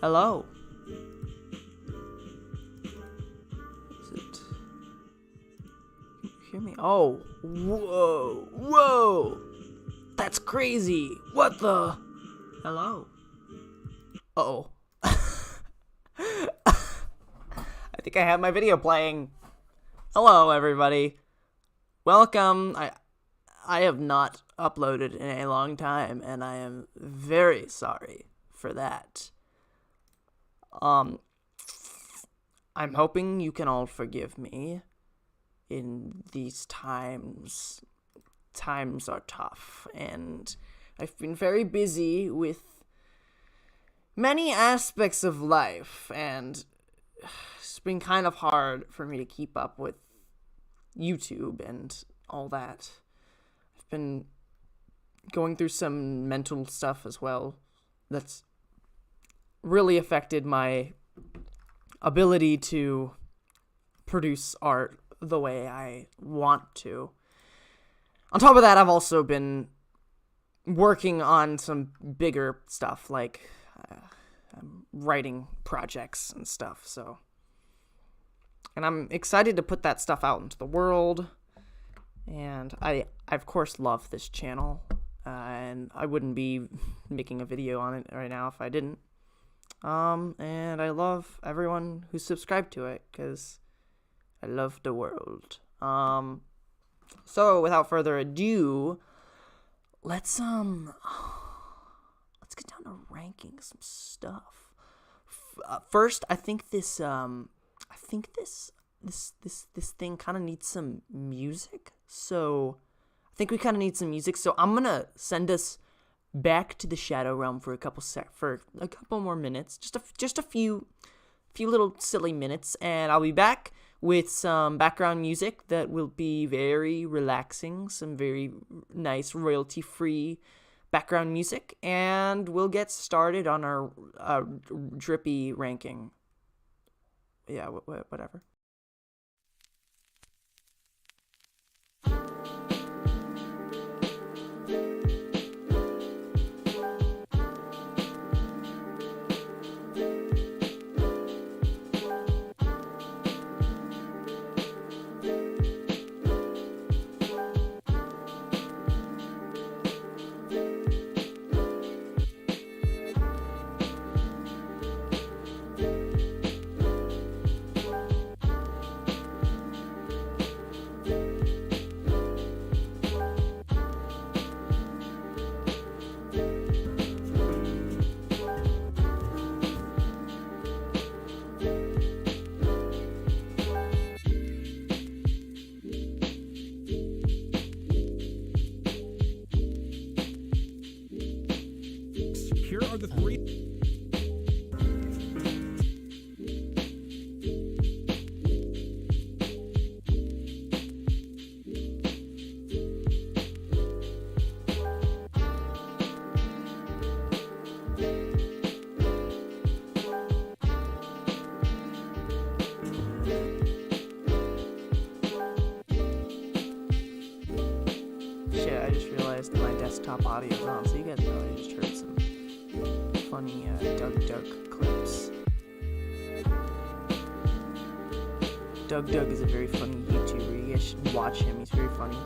Hello. Is it? Can you hear me? Oh, whoa, whoa. That's crazy. What the? Hello. Uh-oh. I think I have my video playing. Hello, everybody. Welcome. I have not uploaded in a long time, and I am very sorry for that. I'm hoping you can all forgive me in these times. Times are tough, and I've been very busy with many aspects of life, and it's been kind of hard for me to keep up with YouTube and all that. I've been going through some mental stuff as well that's really affected my ability to produce art the way I want to. On top of that, I've also been working on some bigger stuff, like I'm writing projects and stuff, and I'm excited to put that stuff out into the world, and I of course love this channel, and I wouldn't be making a video on it right now if I didn't. And I love everyone who's subscribed to it, because I love the world. So without further ado, let's get down to ranking some stuff. First, I think this thing kind of needs some music. So I think we kind of need some music. So I'm gonna send us back to the Shadow Realm for a couple more minutes, just a few little silly minutes, and I'll be back with some background music that will be very relaxing, some very nice royalty-free background music, and we'll get started on our Drippy ranking. Yeah, whatever. Here are the three. Shit, I just realized that my desktop audio is on, so you guys know I just heard some funny Doug clips. Doug is a very funny YouTuber. You guys should watch him. He's very funny.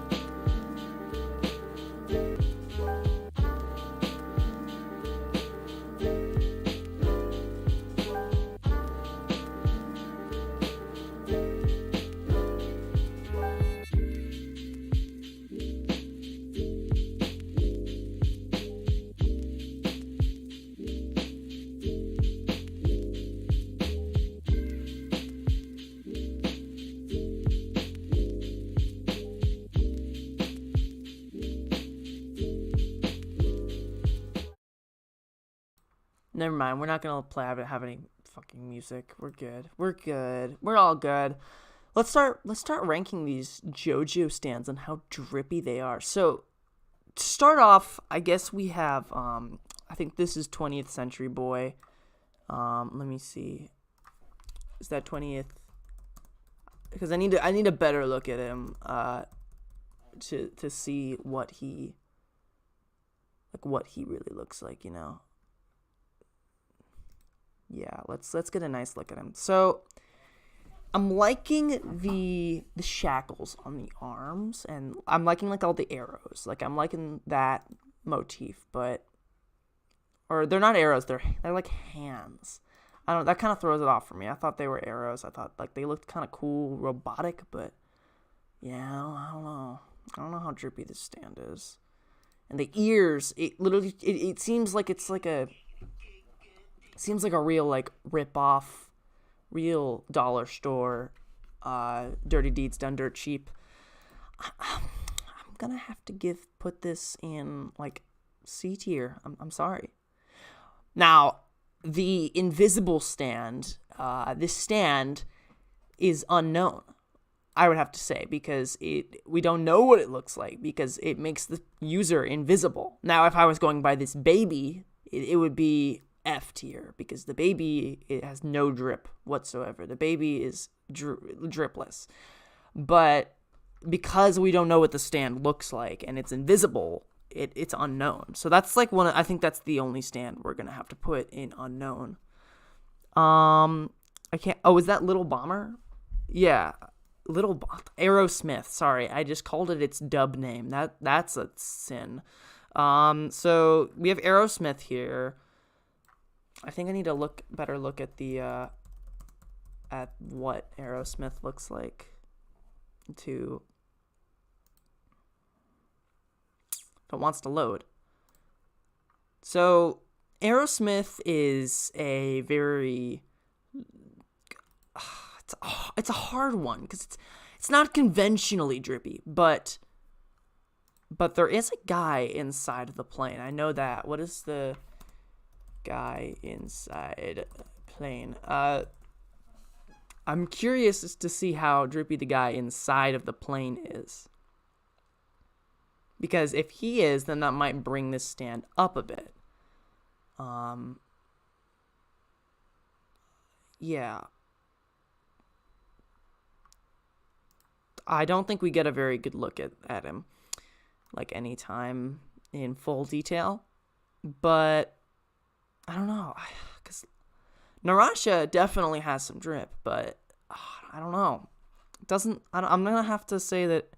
Never mind. We're not gonna have any fucking music. We're good. We're all good. Let's start ranking these Jojo stands and how drippy they are. So to start off, I guess we have I think this is 20th Century Boy. Let me see. Is that 20th? Because I need a better look at him to see what he really looks like, you know. Yeah, let's get a nice look at him. So I'm liking the shackles on the arms, and I'm liking like all the arrows. Like I'm liking that motif, but or they're not arrows, they're like hands. I don't, that kind of throws it off for me. I thought they were arrows. I thought like they looked kind of cool, robotic, but yeah, I don't know. I don't know how drippy this stand is. And the ears, it literally it seems like it's like a real like rip off, real dollar store Dirty Deeds Done Dirt Cheap. I'm gonna have to put this in like C tier. I'm sorry. Now, the invisible stand, this stand is unknown, I would have to say, because we don't know what it looks like, because it makes the user invisible. Now, if I was going by this baby, it would be F tier, because the baby, it has no drip whatsoever. The baby is dripless. But because we don't know what the stand looks like and it's invisible, it's unknown. So that's like I think that's the only stand we're gonna have to put in unknown. I can't. Oh, is that Little Bomber? Yeah, Aerosmith. Sorry, I just called it its dub name. That's a sin. So we have Aerosmith here. I think I need to better look at the at what Aerosmith looks like to. If it wants to load. So Aerosmith is a very it's a hard one because it's not conventionally drippy, but there is a guy inside of the plane. I know that. What is the guy inside the plane? I'm curious as to see how drippy the guy inside of the plane is. Because if he is, then that might bring this stand up a bit. Yeah. I don't think we get a very good look at him, like anytime in full detail. But I don't know, because Narasha definitely has some drip, but I don't know. I'm gonna have to say that.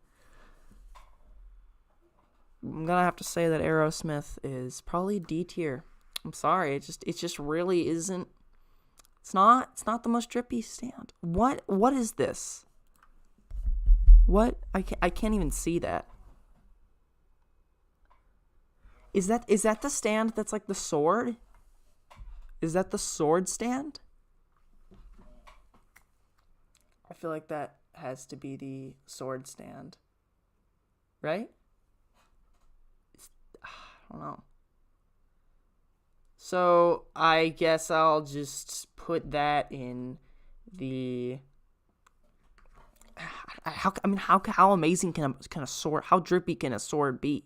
I'm gonna have to say that Aerosmith is probably D tier. I'm sorry, it just really isn't. It's not the most drippy stand. What is this? What? I can't even see that. Is that the stand that's like the sword? Is that the sword stand? I feel like that has to be the sword stand. Right? I don't know. So I guess I'll just put that in the. How amazing can a sword? How drippy can a sword be?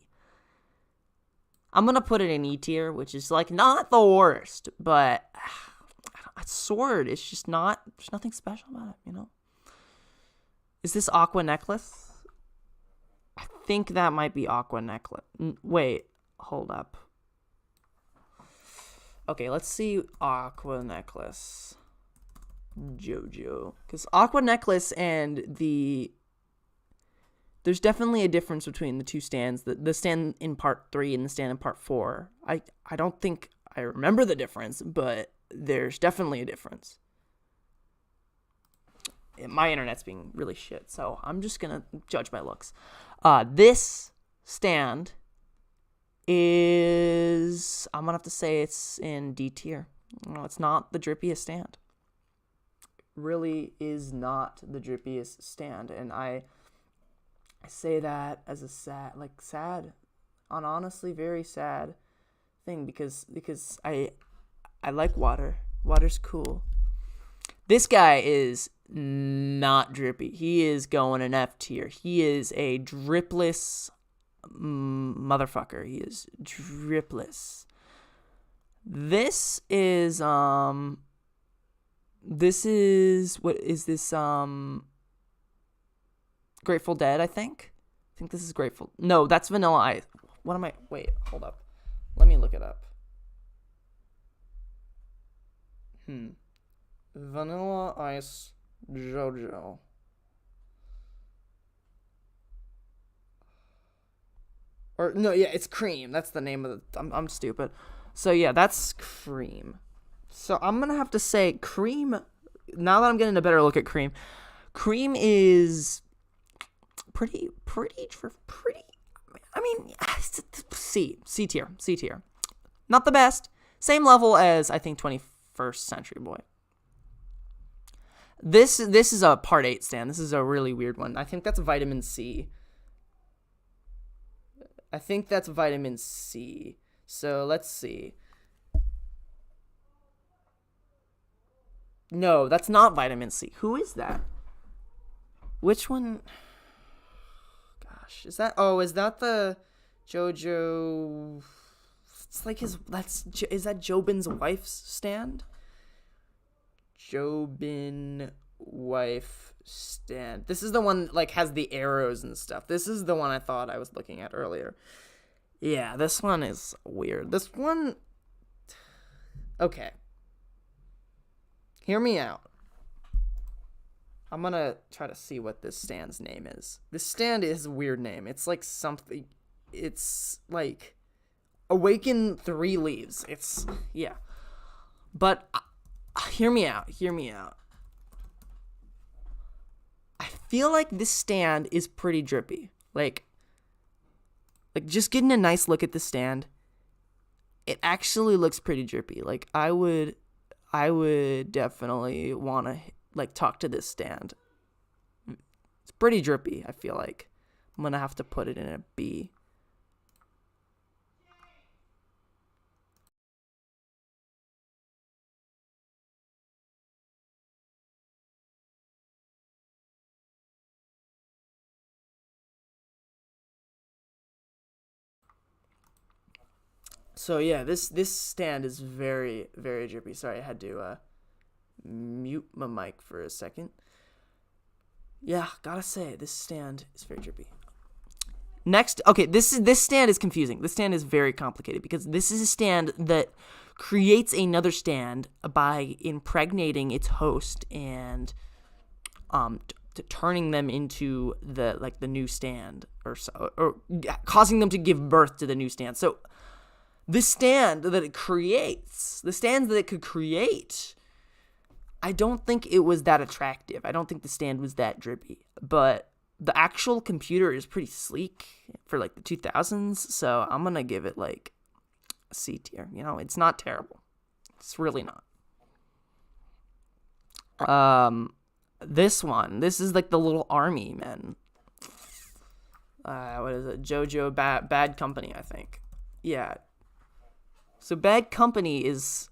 I'm gonna put it in E tier, which is like not the worst, but a sword is just not. There's nothing special about it, you know. Is this Aqua Necklace? I think that might be Aqua Necklace. Wait, hold up. Okay, let's see Aqua Necklace. Jojo. Because Aqua Necklace and there's definitely a difference between the two stands. The stand in part 3 and the stand in part 4. I don't think I remember the difference, but there's definitely a difference. My internet's being really shit, so I'm just gonna judge by looks. This stand is, I'm gonna have to say it's in D tier. No, it's not the drippiest stand. Really is not the drippiest stand, and I say that as a sad, honestly very sad thing, because I like water. Water's cool. This guy is not drippy. He is going an F tier. He is a dripless motherfucker. He is dripless. This is what is this Grateful Dead, I think this is Grateful. No, that's Vanilla Ice. What am I? Wait, hold up. Let me look it up. Vanilla Ice Jojo. Or no, yeah, it's cream. That's the name of the. I'm stupid. So yeah, that's cream. So I'm gonna have to say cream. Now that I'm getting a better look at cream, cream is pretty. I mean, C tier. Not the best. Same level as I think 21st Century Boy. This is a part 8 stand. This is a really weird one. I think that's vitamin C. So let's see. No, that's not vitamin C. Who is that? Which one? Gosh, is that the Jojo? It's like is that Jobin's wife's stand? Jobin wife stand. This is the one like has the arrows and stuff. This is the one I thought I was looking at earlier. Yeah, this one is weird. This one. Okay. Hear me out. I'm gonna try to see what this stand's name is. This stand is a weird name. It's like something. It's like Awaken 3 Leaves. It's yeah. But hear me out. I feel like this stand is pretty drippy. Like just getting a nice look at the stand, it actually looks pretty drippy. Like I would definitely want to like talk to this stand. It's pretty drippy, I feel like. I'm going to have to put it in a B. So yeah, this stand is very, very drippy. Sorry, I had to mute my mic for a second. Yeah, gotta say, this stand is very drippy. Next, okay, this stand is confusing. This stand is very complicated because this is a stand that creates another stand by impregnating its host and turning them into the new stand or causing them to give birth to the new stand. So this stand that it creates, the stands that it could create, I don't think it was that attractive. I don't think the stand was that drippy. But the actual computer is pretty sleek for like the 2000s, so I'm gonna give it like a C tier. You know, it's not terrible. It's really not. This is like the little army men. What is it? Jojo Bad Company, I think. Yeah. So Bad Company is.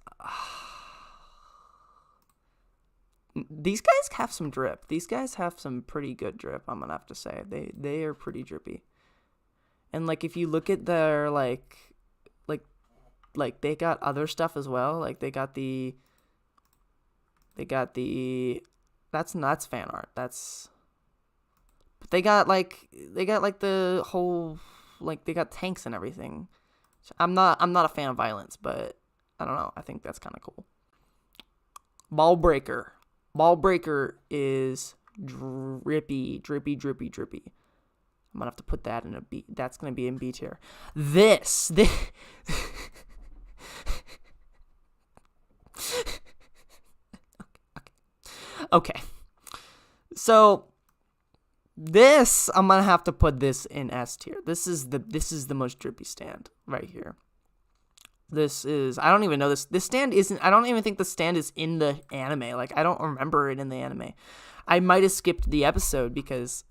These guys have some drip. These guys have some pretty good drip, I'm gonna have to say. They are pretty drippy. And like if you look at their like they got other stuff as well. Like they got the that's fan art. But they got like the whole like they got tanks and everything. I'm not a fan of violence, but I don't know. I think that's kind of cool. Ball Breaker is drippy. I'm gonna have to put that in a B. That's gonna be in B tier. This. Okay. So this I'm gonna have to put this in S tier. This is the most drippy stand right here. I don't even know this stand isn't, I don't even think the stand is in the anime. Like I don't remember it in the anime. I might have skipped the episode because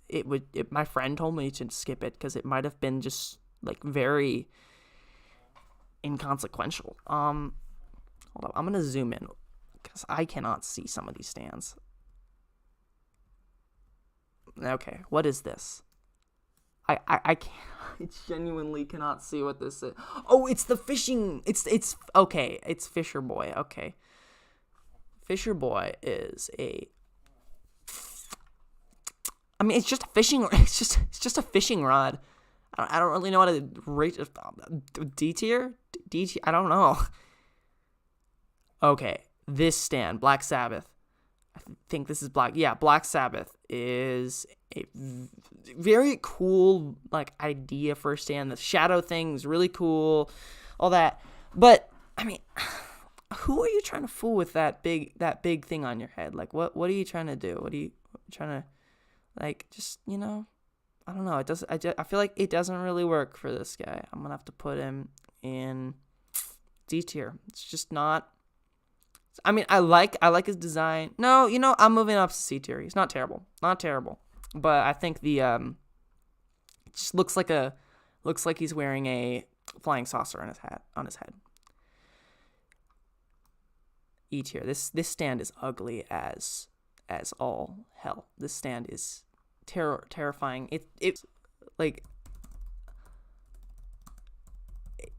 my friend told me to skip it because it might have been just like very inconsequential. Hold on, I'm gonna zoom in because I cannot see some of these stands. Okay, what is this? I genuinely cannot see what this is. Oh, it's the fishing. It's okay. It's Fisher Boy. Okay, Fisher Boy is a. I mean, it's just a fishing. It's just a fishing rod. I don't really know how to rate it. D tier. I don't know. Okay, this stand, Black Sabbath. I think this is Black Sabbath is a very cool like idea for a stand. The shadow thing is really cool, all that. But I mean, who are you trying to fool with that big thing on your head? Like, what are you trying to do? What are you trying to, like, just, I don't know. I feel like it doesn't really work for this guy. I'm gonna have to put him in D tier. It's just not. I mean, I like his design. No, I'm moving up to C tier. He's not terrible, but I think the it just looks like he's wearing a flying saucer on his head. E tier. This stand is ugly as all hell. This stand is terrifying. It's like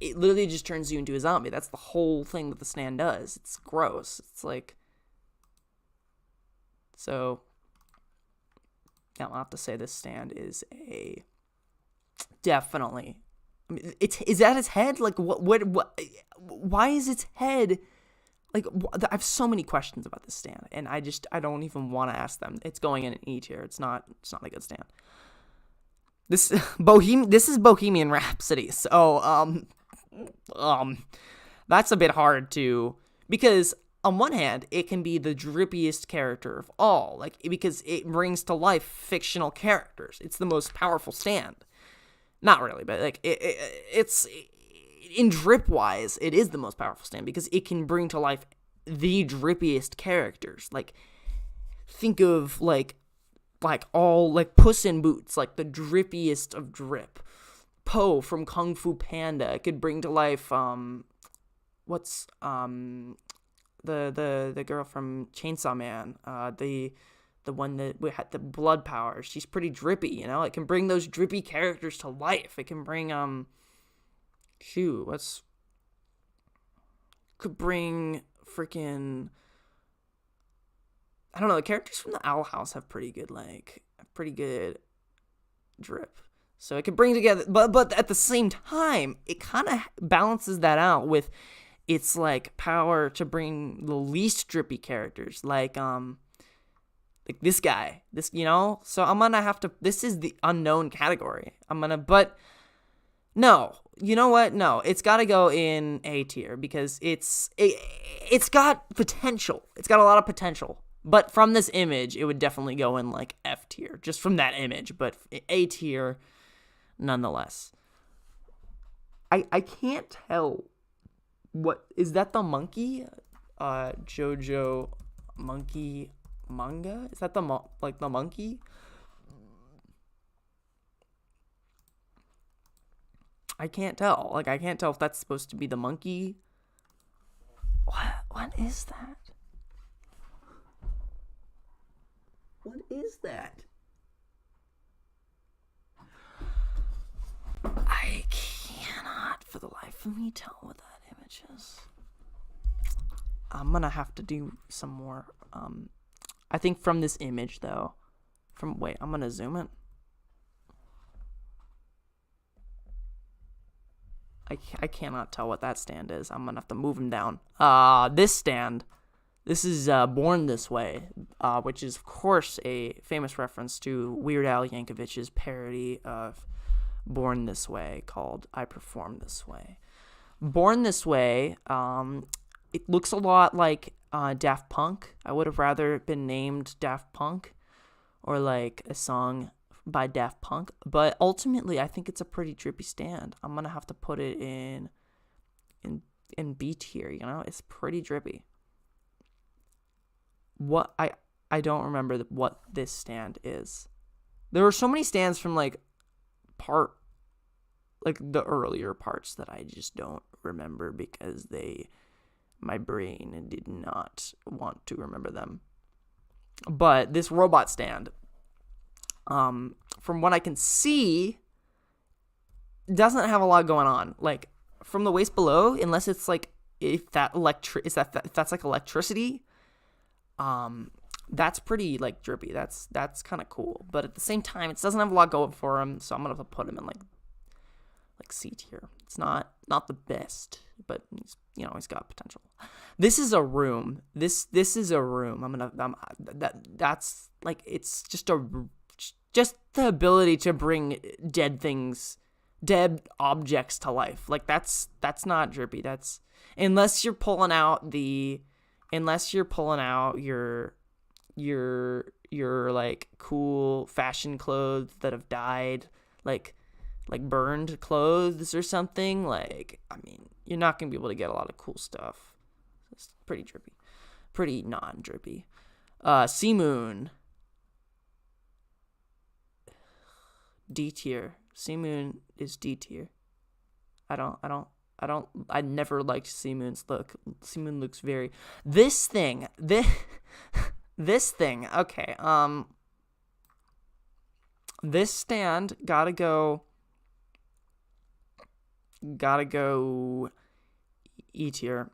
it literally just turns you into a zombie. That's the whole thing that the stand does. It's gross. It's like, so now I'll have to say this stand is definitely. I mean, is that his head? Like, what? Why is its head? Like, I have so many questions about this stand, and I don't even want to ask them. It's going in an E tier. It's not a good stand. This is Bohemian Rhapsody. So that's a bit hard to, because on one hand it can be the drippiest character of all, like, because it brings to life fictional characters. It's the most powerful stand. Not really, but like it's in drip wise, it is the most powerful stand because it can bring to life the drippiest characters. Like, think of like all like Puss in Boots, like the drippiest of drip. Poe from Kung Fu Panda could bring to life what's the girl from Chainsaw Man, the one that we had the blood power. She's pretty drippy, It can bring those drippy characters to life. It can bring could bring freaking, I don't know, the characters from the Owl House have pretty good drip. So it could bring together, but at the same time, it kind of balances that out with its like power to bring the least drippy characters, like this guy, So I'm gonna have to. This is the unknown category. But no, you know what? No, it's got to go in A tier because it's got potential. It's got a lot of potential. But from this image, it would definitely go in like F tier, just from that image. But A tier, nonetheless. I can't tell. What is that? The monkey, Jojo, monkey manga? Is that the monkey? I can't tell. Like, I can't tell if that's supposed to be the monkey. What is that? What is that? I cannot for the life of me tell what that image is. I'm gonna have to do some more. I think from this image though. I'm gonna zoom it. I cannot tell what that stand is. I'm gonna have to move him down. This stand. This is Born This Way, which is, of course, a famous reference to Weird Al Yankovic's parody of Born This Way called I Perform This Way. Born This Way, it looks a lot like Daft Punk. I would have rather been named Daft Punk or like a song by Daft Punk, but ultimately I think it's a pretty drippy stand. I'm going to have to put it in B tier, It's pretty drippy. What I don't remember what this stand is. There were so many stands from like the earlier parts that I just don't remember because my brain did not want to remember them. But this robot stand, from what I can see, doesn't have a lot going on. Like, from the waist below, unless it's like if that's like electricity. That's pretty like drippy. That's kind of cool, but at the same time, it doesn't have a lot going for him. So I'm gonna have to put him in like like C tier. It's not the best, but he's got potential. This is a room. This is a room. That's like, it's just the ability to bring dead objects to life. Like, that's not Drippy. That's, unless you're pulling out your like cool fashion clothes that have died, like burned clothes or something. Like, I mean, you're not gonna be able to get a lot of cool stuff. It's pretty Drippy, pretty non-Drippy. Sea Moon, D tier. Sea Moon is D tier. I never liked Sea Moon's look. Sea Moon looks very, this thing, okay, this stand gotta go E tier.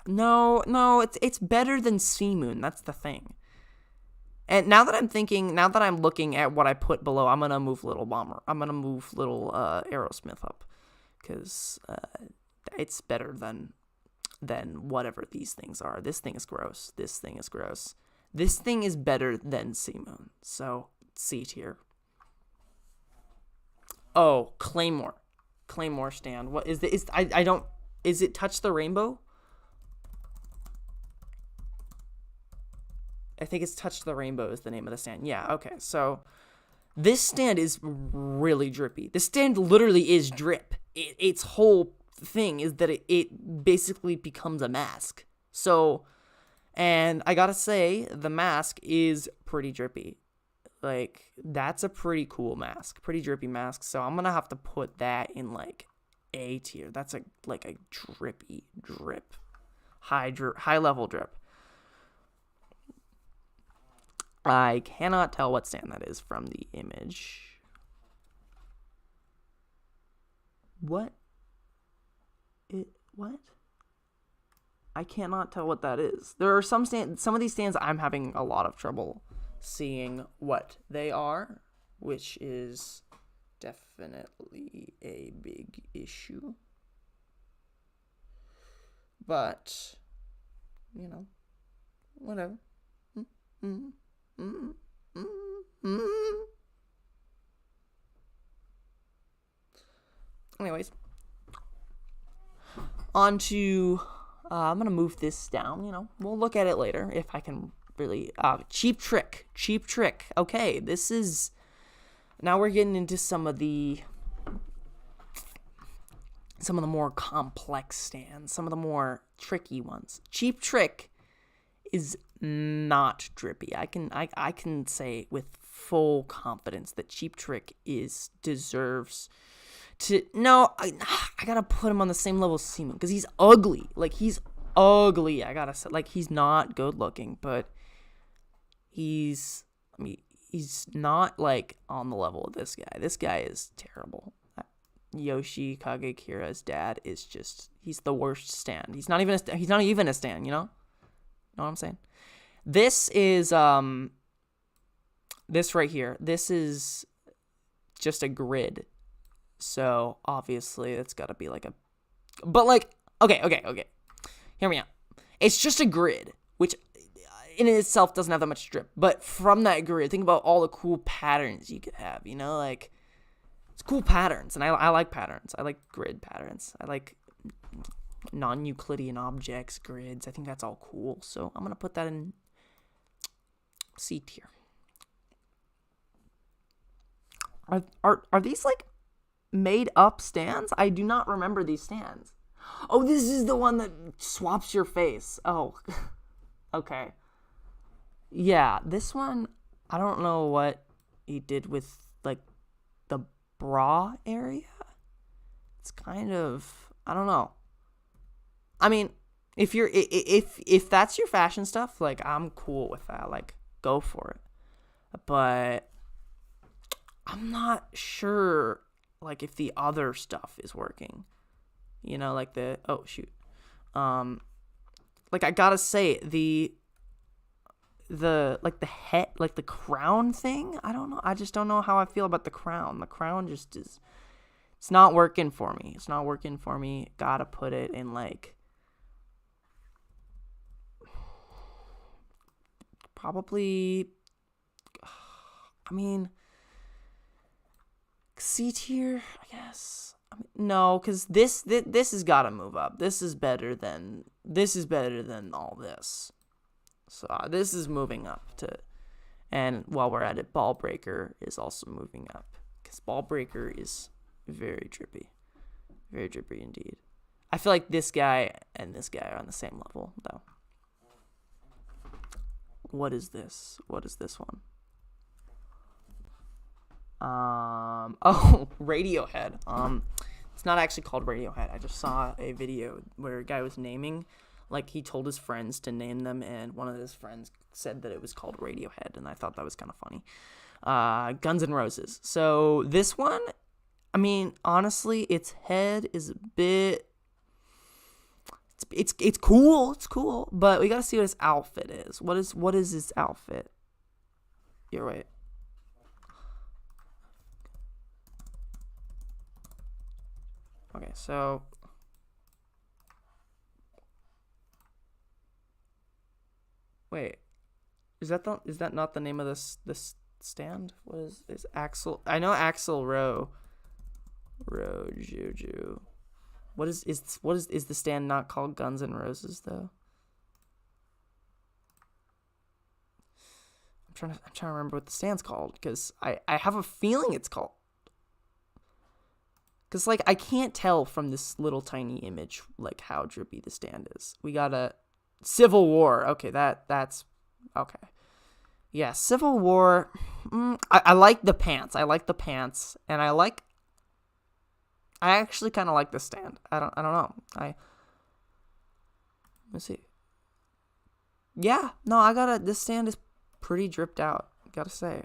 No, it's better than Sea Moon. That's the thing. And now that I'm looking at what I put below, I'm gonna move Little Bomber. I'm gonna move Little Aerosmith up, because it's better than whatever these things are. This thing is gross. This thing is better than Sea Moon. So C tier. Oh, Claymore stand. What is it? Is it Touch the Rainbow? I think it's Touch the Rainbow is the name of the stand. Yeah, okay. So this stand is really drippy. This stand literally is drip. Its whole thing is that it basically becomes a mask. So, and I gotta say, the mask is pretty drippy. Like, that's a pretty cool mask. Pretty drippy mask. So I'm gonna have to put that in like A tier. That's a drippy drip. High level drip. I cannot tell what stand that is from the image. What? I cannot tell what that is. There are some of these stands I'm having a lot of trouble seeing what they are, which is definitely a big issue. But, whatever. Anyways, on to, I'm gonna move this down. We'll look at it later if I can really. Cheap Trick. Okay, this is, now we're getting into some of the more complex stands, some of the more tricky ones. Cheap Trick is not drippy. I can say with full confidence that Cheap Trick deserves to. No, I gotta put him on the same level as Sea Moon, because he's ugly. Like, he's ugly. I gotta say, like, he's not good looking, but he's not like on the level of this guy. This guy is terrible. Yoshi Kagekira's dad is just, he's the worst stand. He's not even a stand, you know? Know what I'm saying? This is this right here. This is just a grid. So obviously it's got to be like a, but like, okay. Hear me out. It's just a grid, which in itself doesn't have that much drip. But from that grid, think about all the cool patterns you could have, like, it's cool patterns. And I like patterns. I like grid patterns. I like non-Euclidean objects, grids. I think that's all cool. So I'm going to put that in C tier. Are these like made up stands? I do not remember these stands. Oh, this is the one that swaps your face. Oh, okay. Yeah, this one, I don't know what he did with like the bra area. It's kind of, I don't know. I mean, if that's your fashion stuff, like, I'm cool with that. Like, go for it. But I'm not sure, like, if the other stuff is working. Like the, oh shoot. Like, I gotta say, the like the head, like the crown thing, I don't know. I just don't know how I feel about the crown. The crown just is, It's not working for me. It's not working for me. Gotta put it in like probably, I mean, C tier, I guess. I mean, no, because this has got to move up. This is better than all this. So this is moving up to, and while we're at it, Ball Breaker is also moving up because Ball Breaker is very drippy indeed. I feel like this guy and this guy are on the same level though. What is this? What is this one? Radiohead. It's not actually called Radiohead. I just saw a video where a guy was naming, like he told his friends to name them, and one of his friends said that it was called Radiohead, and I thought that was kind of funny. Guns N' Roses. So this one, I mean, honestly, its head is a bit. It's cool. It's cool, but we gotta see what his outfit is. What is his outfit? Here, wait. Okay, so wait, is that not the name of this stand? What is Axl? I know Axl Row Jojo. What is the stand not called Guns N' Roses though? I'm trying to remember what the stand's called because I have a feeling it's called. Because, like, I can't tell from this little tiny image, like, how drippy the stand is. We got a Civil War. Okay, that's... Okay. Yeah, Civil War. I like the pants. And I actually kind of like the stand. I don't know. Let's see. Yeah, no, this stand is pretty dripped out, gotta say.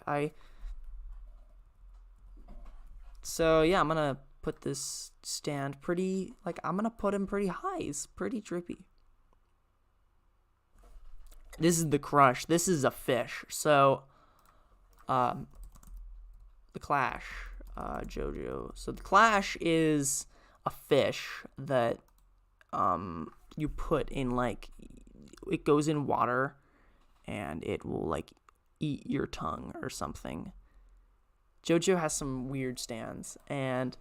So, yeah, I'm gonna put this stand pretty, like, I'm gonna put him pretty high. He's pretty drippy. This is the Crush. This is a fish. So, the Clash, Jojo. So the Clash is a fish that, you put in, like, it goes in water and it will, like, eat your tongue or something. Jojo has some weird stands, and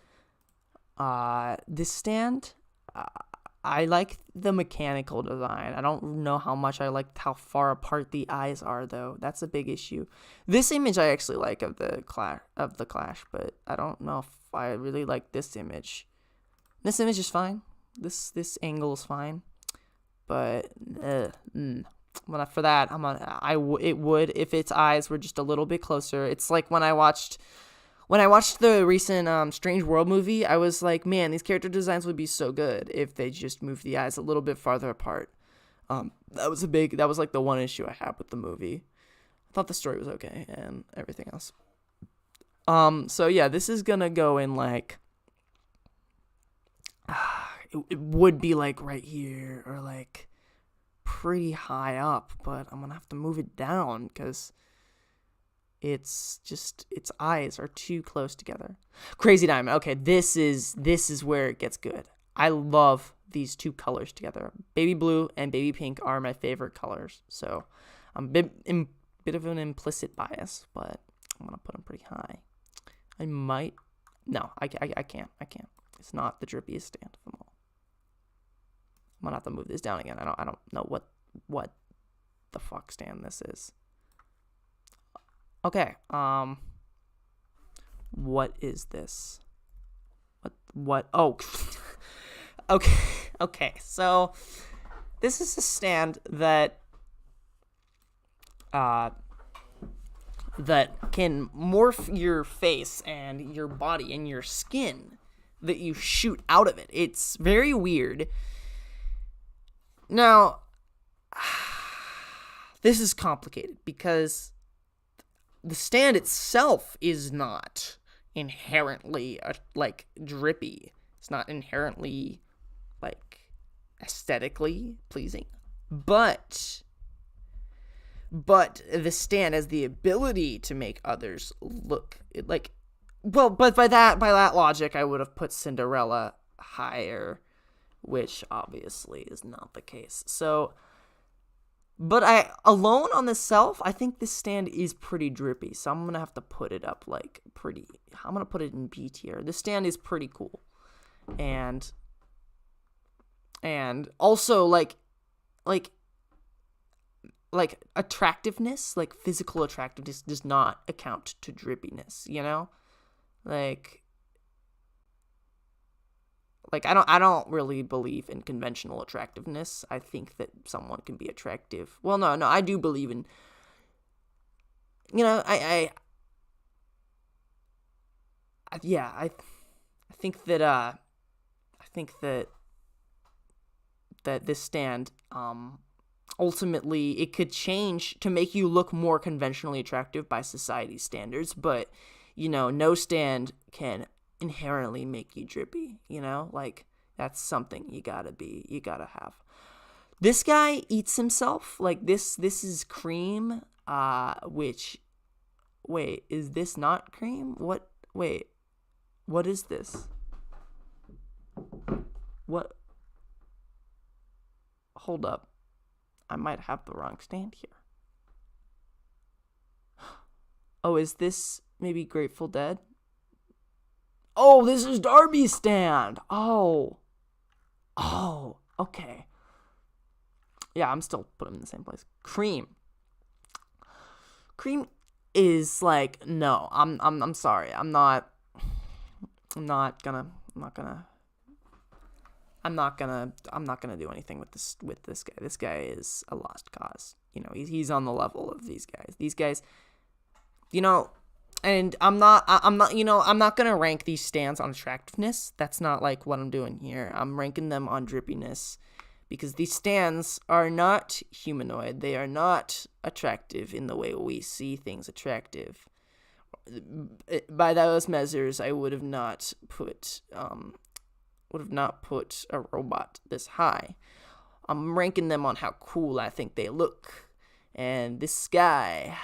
this stand, I like the mechanical design. I don't know how much I like how far apart the eyes are, though. That's a big issue. This image I actually like of the Clash, but I don't know if I really like this image. This image is fine. This angle is fine, but for that it would if its eyes were just a little bit closer. It's like when I watched the recent Strange World movie, I was like, man, these character designs would be so good if they just moved the eyes a little bit farther apart. That was like the one issue I had with the movie. I thought the story was okay and everything else. So yeah, this is gonna go in like, it would be like right here or like pretty high up, but I'm gonna have to move it down because its eyes are too close together. Crazy Diamond. Okay, this is where it gets good. I love these two colors together. Baby blue and baby pink are my favorite colors. So I'm a bit of an implicit bias, but I'm gonna put them pretty high. I might. No, I can't. It's not the drippiest stand of them all. I'm gonna have to move this down again. I don't know what the fuck stand this is. Okay. What is this? What? Oh. Okay. So this is a stand that can morph your face and your body and your skin that you shoot out of it. It's very weird. Now, this is complicated because the stand itself is not inherently like drippy. It's not inherently like aesthetically pleasing, but the stand has the ability to make others look like Well, but by that logic, I would have put Cinderella higher, which obviously is not the case. So, but alone on the self, I think this stand is pretty drippy. So I'm gonna have to put it up like pretty. I'm gonna put it in B tier. This stand is pretty cool, and also like attractiveness, like physical attractiveness, does not account to drippiness. You know, like I don't really believe in conventional attractiveness. I think that someone can be attractive. Well, no, I do believe in, I think that this stand, ultimately it could change to make you look more conventionally attractive by society's standards, but no stand can inherently make you drippy. Like, that's something you gotta have. This guy eats himself. Like, this is cream, which, wait, is this not cream? What is this? What? Hold up, I might have the wrong stand here. Oh, is this maybe Grateful Dead? Oh, this is Darby's stand. Oh, okay. Yeah, I'm still putting him in the same place. Cream is like, no, I'm sorry. I'm not gonna do anything with this guy. This guy is a lost cause. He's on the level of these guys. These guys, and I'm not gonna rank these stands on attractiveness. That's not like what I'm doing here. I'm ranking them on drippiness, because these stands are not humanoid. They are not attractive in the way we see things attractive. By those measures, I would have not put a robot this high. I'm ranking them on how cool I think they look, and this guy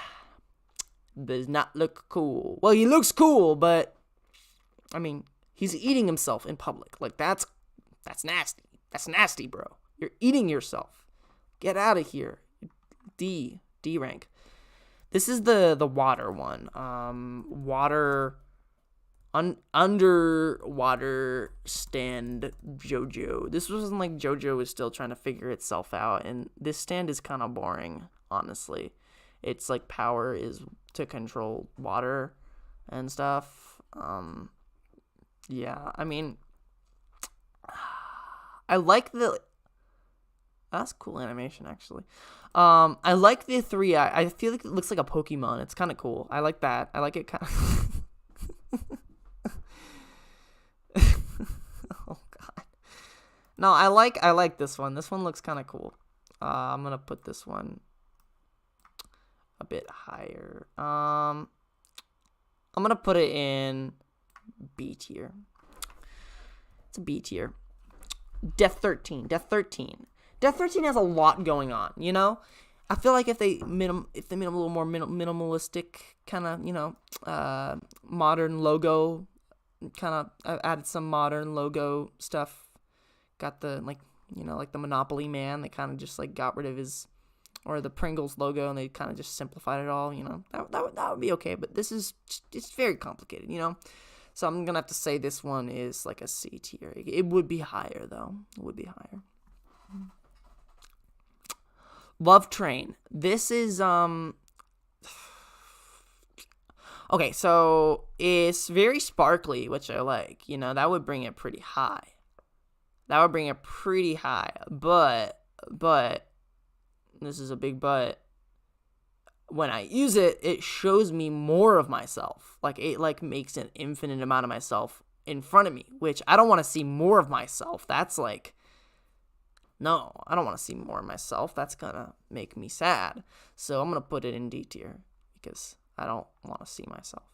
does not look cool. Well, he looks cool, but I mean, he's eating himself in public. Like, that's nasty. That's nasty, bro. You're eating yourself. Get out of here. D rank. This is the water one. Underwater stand Jojo. This wasn't like Jojo was still trying to figure itself out, and this stand is kind of boring, honestly. It's like power is to control water and stuff. Yeah, I mean, I like that's cool animation, actually. I like the 3-eye. I feel like it looks like a Pokemon. It's kind of cool. I like that. I like it kind of. Oh god. No, I like this one. This one looks kind of cool. I'm gonna put this one a bit higher. I'm gonna put it in B tier. It's a B tier. Death 13 has a lot going on, I feel like if they made them a little more minimalistic, kind of, modern logo, kind of added some modern logo stuff, got the, like the Monopoly man, they kind of just, like, got rid of or the Pringles logo, and they kind of just simplified it all, that would be okay, but it's very complicated, So I'm going to have to say this one is like a C tier. It would be higher, though. It would be higher. Love Train. This is, okay, so it's very sparkly, which I like. That would bring it pretty high. But, this is a big but, when I use it, it shows me more of myself. Like, it, like, makes an infinite amount of myself in front of me, which I don't want to see more of myself. That's like, no, I don't want to see more of myself. That's gonna make me sad. So I'm gonna put it in D tier, because I don't want to see myself.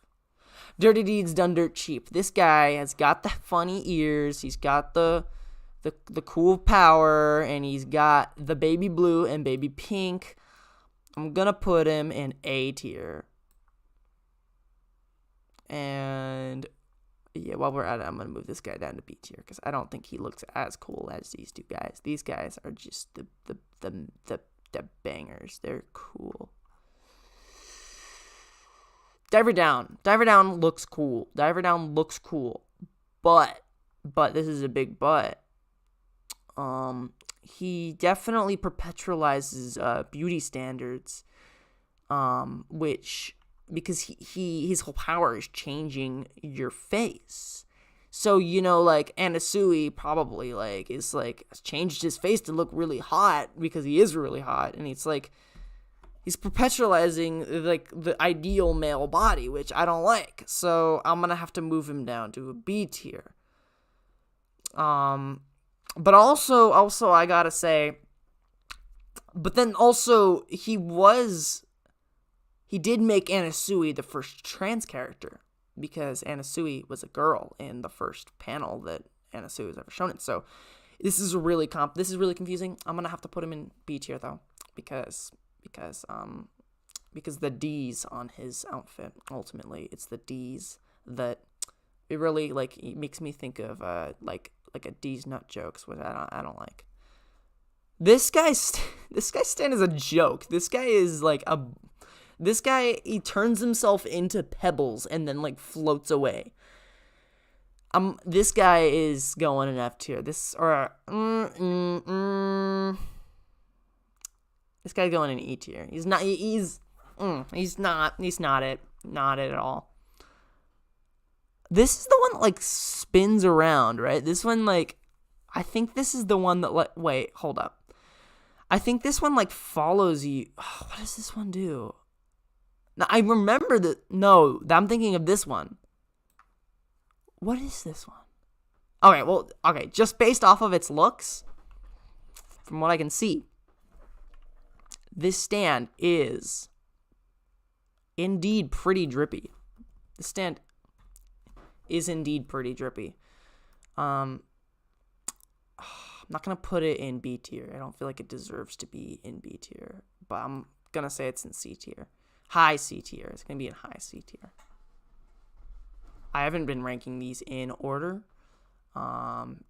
Dirty Deeds Done Dirt Cheap. This guy has got the funny ears. He's got the cool power, and he's got the baby blue and baby pink. I'm gonna put him in A tier. And yeah, while we're at it, I'm gonna move this guy down to B tier because I don't think he looks as cool as these two guys. These guys are just the bangers. They're cool. Diver Down. Diver Down looks cool. Diver Down looks cool. But this is a big but. He definitely perpetualizes beauty standards. Which because his whole power is changing your face. So, like, Anasui probably, like, is, like, changed his face to look really hot because he is really hot. And it's, like, he's perpetualizing, like, the ideal male body, which I don't like. So I'm going to have to move him down to a B tier. But also, I gotta say, but then also, he did make Anasui the first trans character, because Anasui was a girl in the first panel that Anasui was ever shown in. So this is really confusing. I'm gonna have to put him in B tier though, because the D's on his outfit, ultimately it's the D's that it really, like, it makes me think of like a D's nut jokes, which I don't like. This guy's stand is a joke. This guy is like he turns himself into pebbles and then, like, floats away. This guy is going in F tier. This guy's going in E tier. He's not it at all. This is the one that, like, spins around, right? This one, like, I think this is the one that, like, wait, hold up. I think this one, like, follows you. Oh, what does this one do? Now, I remember that. No, I'm thinking of this one. What is this one? Okay, just based off of its looks, from what I can see, this stand is indeed pretty drippy. The stand is indeed pretty drippy. I'm not going to put it in B tier. I don't feel like it deserves to be in B tier, but I'm going to say it's in C tier. High C tier. It's going to be in high C tier. I haven't been ranking these in order.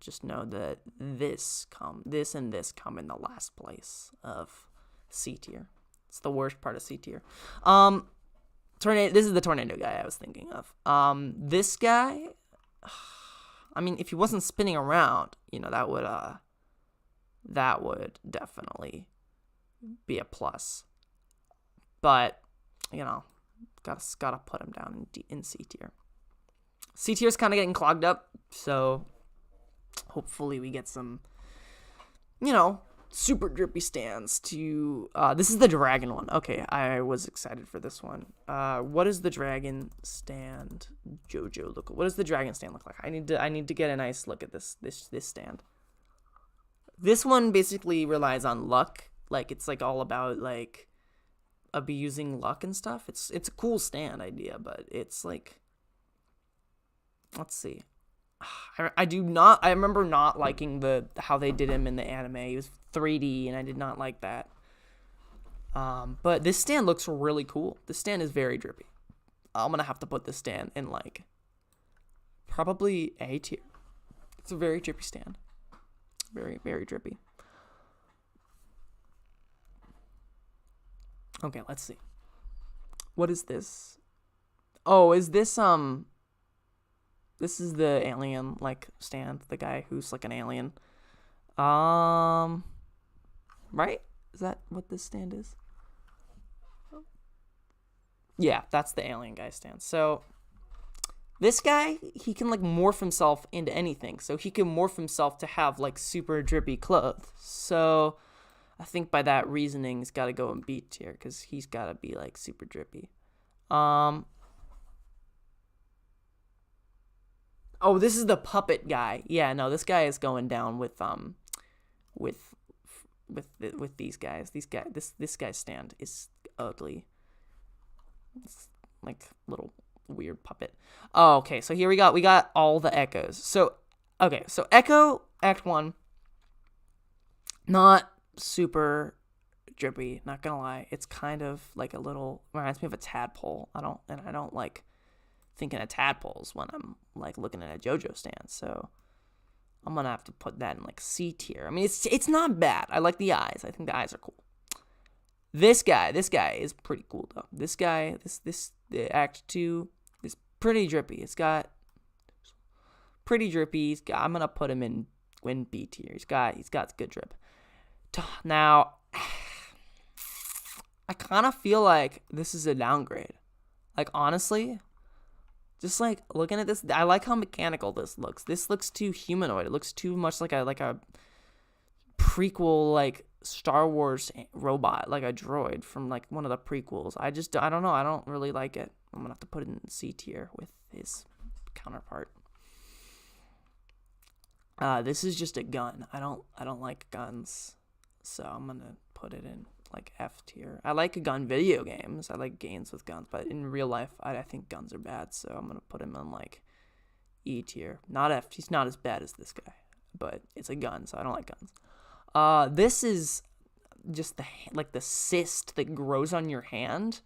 Just know that this and this come in the last place of C tier. It's the worst part of C tier. This is the tornado guy I was thinking of. This guy, I mean, if he wasn't spinning around, that would definitely be a plus. But, gotta put him down in C tier. C tier is kind of getting clogged up, so hopefully we get some, super drippy stands to, this is the dragon one. Okay, I was excited for this one. What does the dragon stand Jojo look like? What does the dragon stand look like? I need to get a nice look at this stand. This one basically relies on luck. Like, it's, like, all about, like, abusing luck and stuff. It's a cool stand idea, but it's, like, let's see. I remember not liking how they did him in the anime. He was 3D, and I did not like that. But this stand looks really cool. This stand is very drippy. I'm gonna have to put this stand in, like, probably A tier. It's a very drippy stand. Very, very drippy. Okay, let's see. What is this? Oh, is this this is the alien, like, stand, the guy who's, like, an alien. Right? Is that what this stand is? Yeah, that's the alien guy stand. So, this guy, he can, like, morph himself into anything. So, he can morph himself to have, like, super drippy clothes. So, I think by that reasoning, he's got to go in B tier, because he's got to be, like, super drippy. Oh, this is the puppet guy. Yeah, no, this guy is going down with these guys. This guy's stand is ugly. It's like little weird puppet. Oh, okay. So here we got all the echoes. So Echo Act 1, not super drippy, not gonna lie. It's kind of like a little, reminds me of a tadpole. I don't like thinking of tadpoles when I'm like looking at a Jojo stand. So I'm gonna have to put that in like C tier. I mean, it's not bad. I like the eyes. I think the eyes are cool. This guy is pretty cool though. This guy, the Act 2 is pretty drippy. It's got pretty drippy. I'm gonna put him in B tier. He's got good drip. Now, I kind of feel like this is a downgrade. Like, honestly, just like looking at this, I like how mechanical this looks. This looks too humanoid. It looks too much like a prequel, like Star Wars robot, like a droid from like one of the prequels. I don't know. I don't really like it. I'm gonna have to put it in C tier with his counterpart. This is just a gun. I don't like guns, so I'm gonna put it in like F tier. I like gun video games. I like games with guns, but in real life, I think guns are bad. So I'm gonna put him in like E tier, not F. He's not as bad as this guy, but it's a gun, so I don't like guns. This is just the cyst that grows on your hand.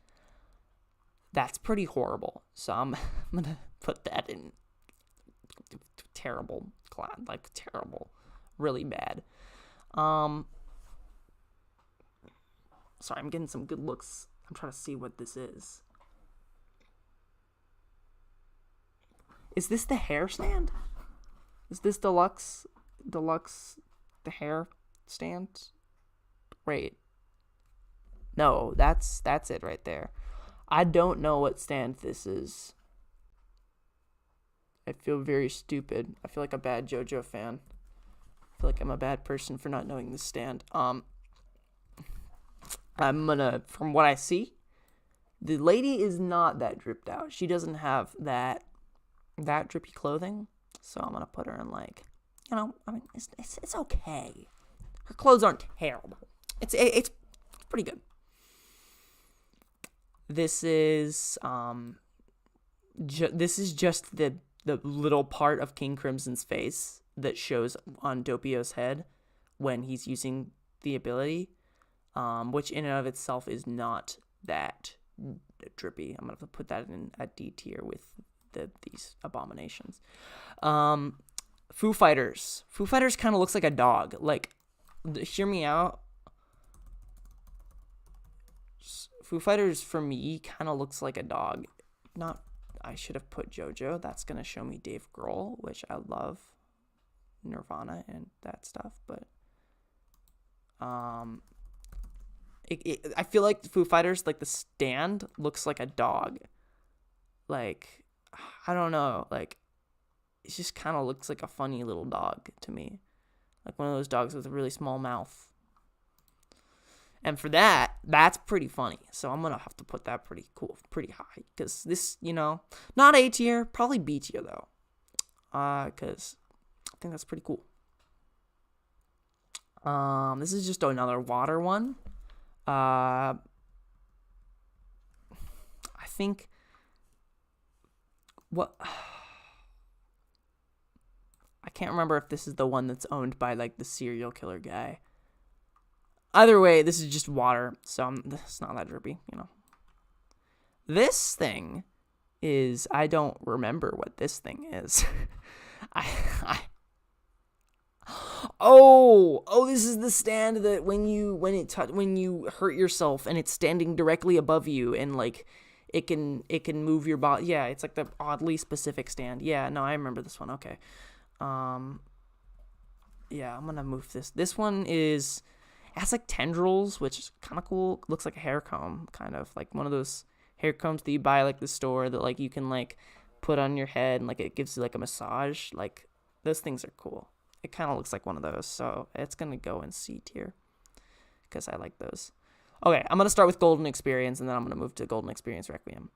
That's pretty horrible. So I'm gonna put that in terrible, like terrible, really bad. Sorry, I'm getting some good looks. I'm trying to see what this is. Is this the hair stand? Is this deluxe the hair stand? Wait. No, that's it right there. I don't know what stand this is. I feel very stupid. I feel like a bad Jojo fan. I feel like I'm a bad person for not knowing this stand. I'm gonna, from what I see, the lady is not that dripped out. She doesn't have that drippy clothing. So I'm gonna put her in like, I mean, it's okay. Her clothes aren't terrible. It's pretty good. This is this is just the little part of King Crimson's face that shows on Doppio's head when he's using the ability, which in and of itself is not that drippy. I'm gonna have to put that in a D tier with these abominations. Foo Fighters. Foo Fighters kind of looks like a dog. Like, hear me out. Foo Fighters for me kind of looks like a dog. I should have put Jojo. That's gonna show me Dave Grohl, which I love, Nirvana and that stuff. But I feel like the Foo Fighters, like the stand, looks like a dog. Like, I don't know. Like, it just kind of looks like a funny little dog to me, like one of those dogs with a really small mouth. And for that's pretty funny. So I'm going to have to put that pretty high. Because this, not A tier, probably B tier though. Because I think that's pretty cool. This is just another water one. I think I can't remember if this is the one that's owned by like the serial killer guy. Either way, this is just water, so it's not that drippy, This thing is, I don't remember what this thing is. This is the stand that when you hurt yourself and it's standing directly above you and like it can move your body. Yeah, it's like the oddly specific stand. Yeah, no, I remember this one. Okay. Yeah, I'm gonna move this. This one has like tendrils, which is kind of cool. Looks like a hair comb, kind of like one of those hair combs that you buy like the store that like you can like put on your head and like it gives you like a massage. Like, those things are cool. It kind of looks like one of those, so it's gonna go in C tier because I like those. Okay, I'm gonna start with Golden Experience and then I'm gonna move to Golden Experience Requiem.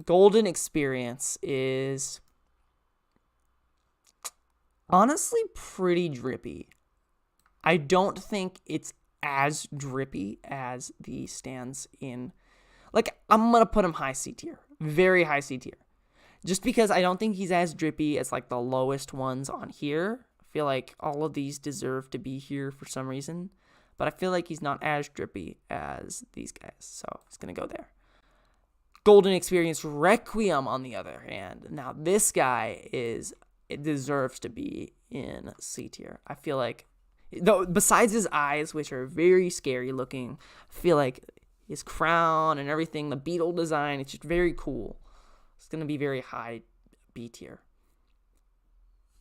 Golden Experience is honestly pretty drippy. I don't think it's as drippy as the stands in, like, I'm going to put him high C tier, very high C tier, just because I don't think he's as drippy as like the lowest ones on here. I feel like all of these deserve to be here for some reason, but I feel like he's not as drippy as these guys, so he's going to go there. Golden Experience Requiem, on the other hand, now this guy it deserves to be in C tier. I feel like, though, besides his eyes, which are very scary looking, I feel like his crown and everything, the beetle design, it's just very cool. It's going to be very high B tier.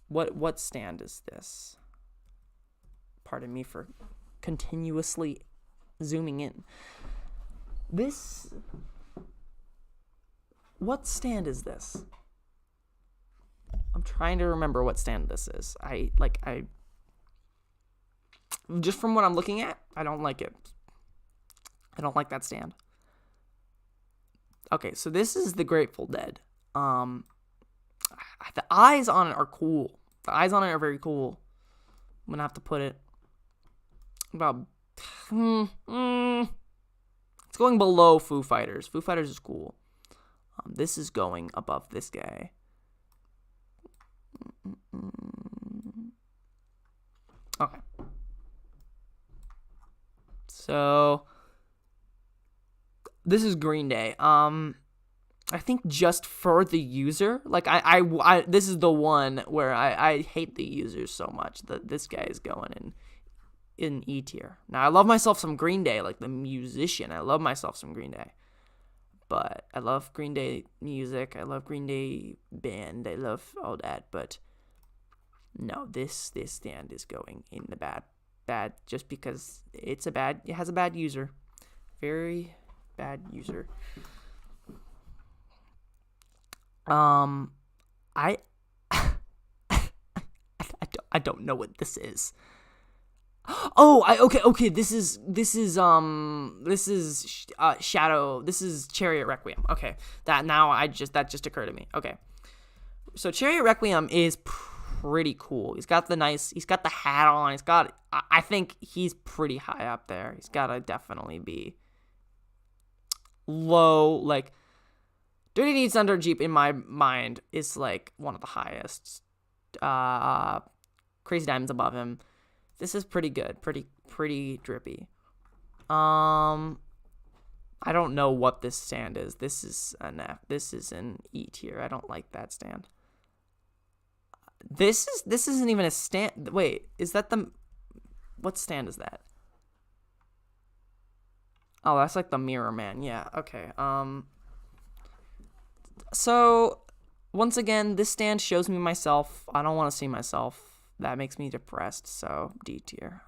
What stand is this? Pardon me for continuously zooming in. What stand is this? I'm trying to remember what stand this is. I just from what I'm looking at, I don't like it. I don't like that stand. Okay, so this is the Grateful Dead. The eyes on it are cool. The eyes on it are very cool. I'm gonna have to put it about. It's going below Foo Fighters. Foo Fighters is cool. This is going above this guy. Okay. So this is Green Day. I think just for the user, like I this is the one where I hate the users so much that this guy is going in E tier. Now I love myself some Green Day, like the musician. I love myself some Green Day. But I love Green Day music. I love Green Day band. I love all that. But no, this stand is going in the bad just because it has a bad user. Very bad user. I don't know what this is. Oh, okay. This is Shadow. This is Chariot Requiem. Okay, that just occurred to me. Okay, so Chariot Requiem is pretty cool. He's got the hat on. I think he's pretty high up there. He's gotta definitely be low. Like, Dirty Deeds Under Jeep in my mind is like one of the highest. Crazy Diamonds above him. This is pretty good, pretty drippy. I don't know what this stand is. This is an F. This is an E tier. I don't like that stand. This isn't even a stand. Wait, is that what stand is that? Oh, that's like the Mirror Man. Yeah. Okay. So once again, this stand shows me myself. I don't want to see myself. That makes me depressed, so D tier.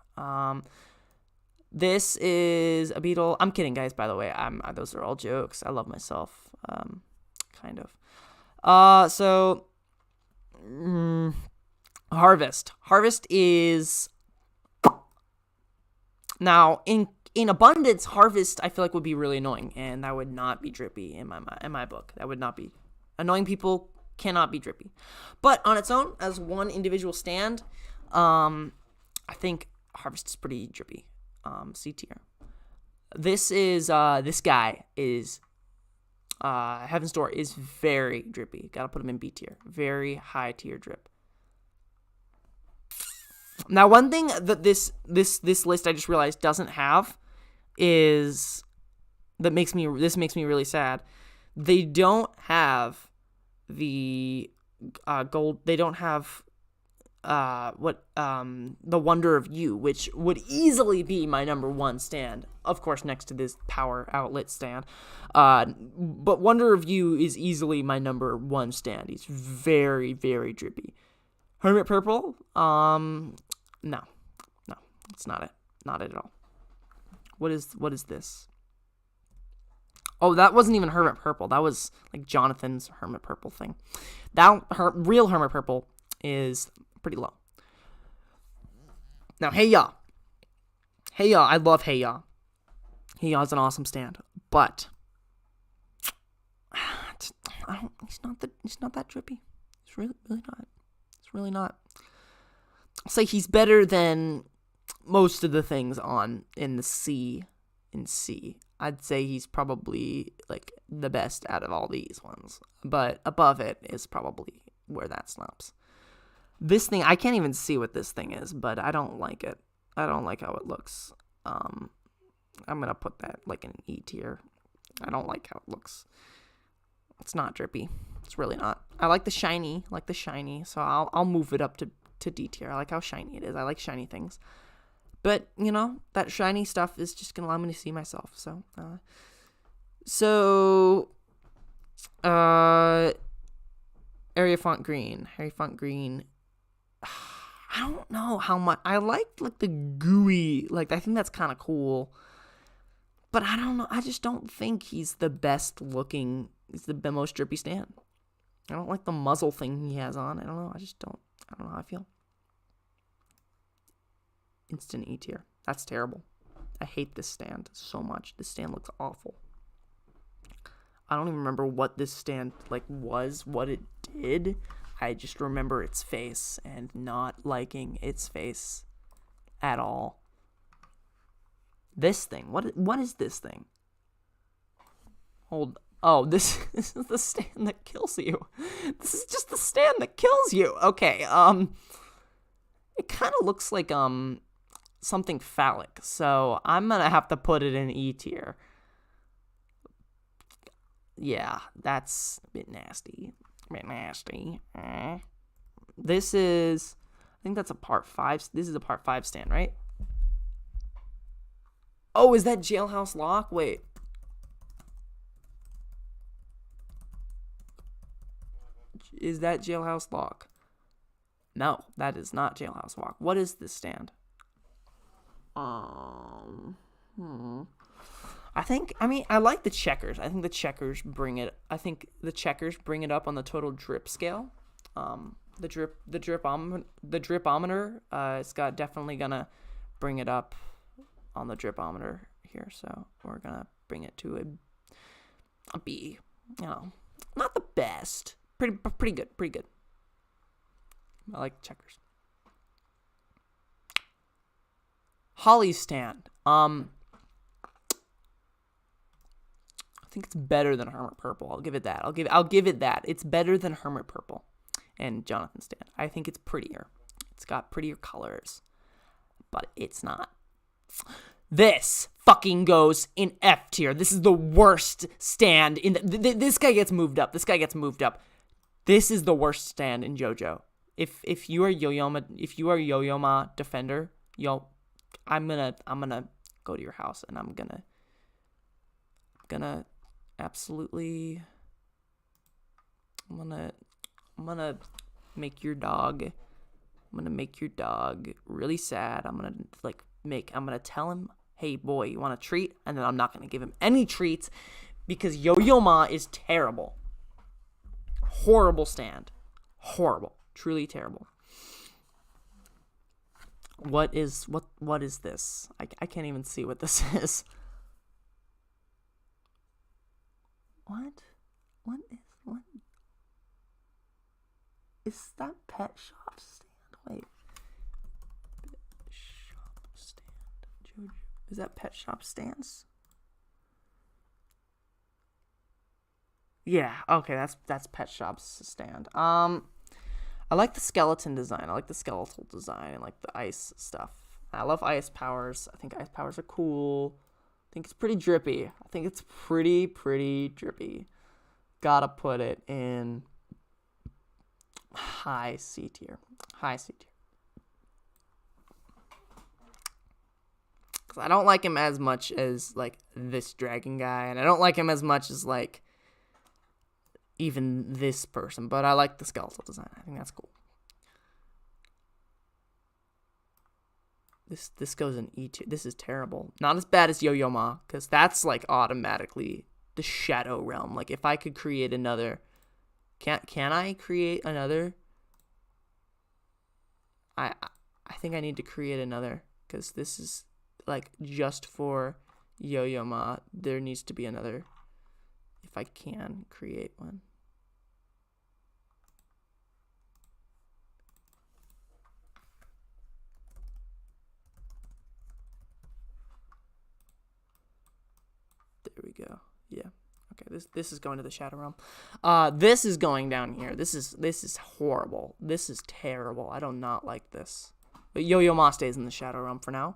This is a Beetle. I'm kidding, guys, by the way. Those are all jokes. I love myself, kind of. So, Harvest. Harvest is... Now, in abundance, Harvest, I feel like, would be really annoying, and that would not be Drippy in my book. That would not be... Annoying people cannot be Drippy. But on its own, as one individual stand, I think Harvest is pretty Drippy. C tier. This guy is Heaven's Door is very Drippy. Gotta put him in B tier. Very high tier drip. Now, one thing that this list I just realized doesn't have is makes me really sad. They don't have the gold. They don't have the Wonder of You, which would easily be my number one stand, of course, next to this power outlet stand. But Wonder of You is easily my number one stand. He's very, very drippy. Hermit Purple, no, it's not it. Not it at all. What is this? Oh, that wasn't even Hermit Purple. That was like Jonathan's Hermit Purple thing. Real Hermit Purple is pretty low. Now, Hey Ya. Hey Ya, I love Hey Ya. Hey Ya is an awesome stand, but he's not that drippy. It's really not. It's really not. I'll say he's better than most of the things in C. I'd say he's probably like the best out of all these ones, but above it is probably where that stops. This thing, I can't even see what this thing is, but I don't like it. I don't like how it looks. I'm gonna put that like in an E tier. I don't like how it looks. It's not Drippy. It's really not. I like the shiny, so I'll move it up to D tier. I like how shiny it is. I like shiny things. But, you know, that shiny stuff is just going to allow me to see myself. Area font green. Area font green. I don't know how much. I like the gooey. Like, I think that's kind of cool. But I don't know. I just don't think he's the best looking. He's the most drippy stand. I don't like the muzzle thing he has on. I don't know. I don't know how I feel. Instant E tier. That's terrible. I hate this stand so much. This stand looks awful. I don't even remember what this stand was, what it did. I just remember its face and not liking its face at all. This thing. What is this thing? Oh, this is the stand that kills you. This is just the stand that kills you. Okay, it kind of looks like something phallic, so I'm gonna have to put it in E tier. Yeah, that's a bit nasty. This is, I think that's a part 5. This is a part 5 stand, right? Oh, is that Jailhouse Lock? Wait. Is that Jailhouse Lock? No, that is not Jailhouse Lock. What is this stand? I like the checkers. I think the checkers bring it up on the total drip scale. The dripometer, it's got definitely gonna bring it up on the dripometer here. So we're gonna bring it to a B. You know, not the best. Pretty good. I like checkers. Holly's stand. I think it's better than Hermit Purple. I'll give it that. I'll give it that. It's better than Hermit Purple and Jonathan stand. I think it's prettier. It's got prettier colors, but it's not. This fucking goes in F tier. This is the worst stand in this guy gets moved up. This is the worst stand in Jojo. If you are Yo-Yo-Ma defender, I'm gonna go to your house and I'm gonna absolutely I'm gonna make your dog really sad. I'm gonna tell him, hey boy, you want a treat? And then I'm not gonna give him any treats because Yo-Yo-Ma is terrible. Horrible stand. Horrible. Truly terrible. What is this? I can't even see what this is. What is that? Pet shop stand? Wait. Pet shop stand. Jojo. Is that pet shop stands? Yeah, okay, that's pet shop's stand. I like the skeleton design. I like the skeletal design and like the ice stuff. I love ice powers. I think ice powers are cool. I think it's pretty drippy. Pretty drippy. Gotta put it in high C tier. Because I don't like him as much as like this dragon guy, and I don't like him as much as like even this person, but I like the skeletal design. I think that's cool. This goes in E tier. This is terrible. Not as bad as Yo-Yo-Ma, because that's like automatically the Shadow Realm. Like if I could create another, can I create another? I think I need to create another, because this is like just for Yo-Yo-Ma. There needs to be another. If I can create one. There we go. Yeah. Okay. This is going to the Shadow Realm. This is going down here. This is horrible. This is terrible. I do not like this. But Yo-Yo-Ma stays in the Shadow Realm for now.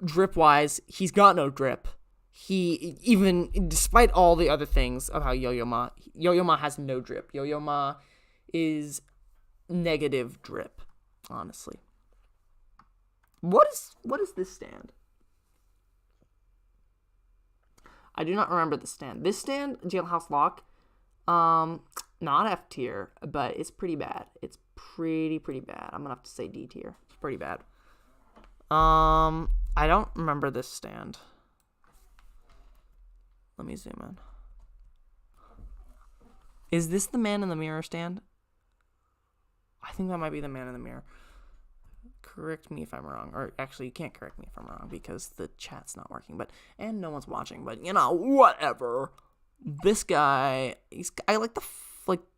Drip wise, he's got no drip. he, even despite all the other things about Yo-Yo Ma has no drip. Yo-Yo Ma is negative drip, honestly. What is this stand? I do not remember the stand. This stand, Jailhouse Lock, not F tier, but it's pretty bad. It's pretty bad. I'm gonna have to say D tier. It's pretty bad. I don't remember this stand. Let me zoom in. Is this the man in the mirror stand? I think that might be the man in the mirror. Correct me if I'm wrong. Or actually, you can't correct me if I'm wrong because the chat's not working. And no one's watching. But, whatever. This guy, I like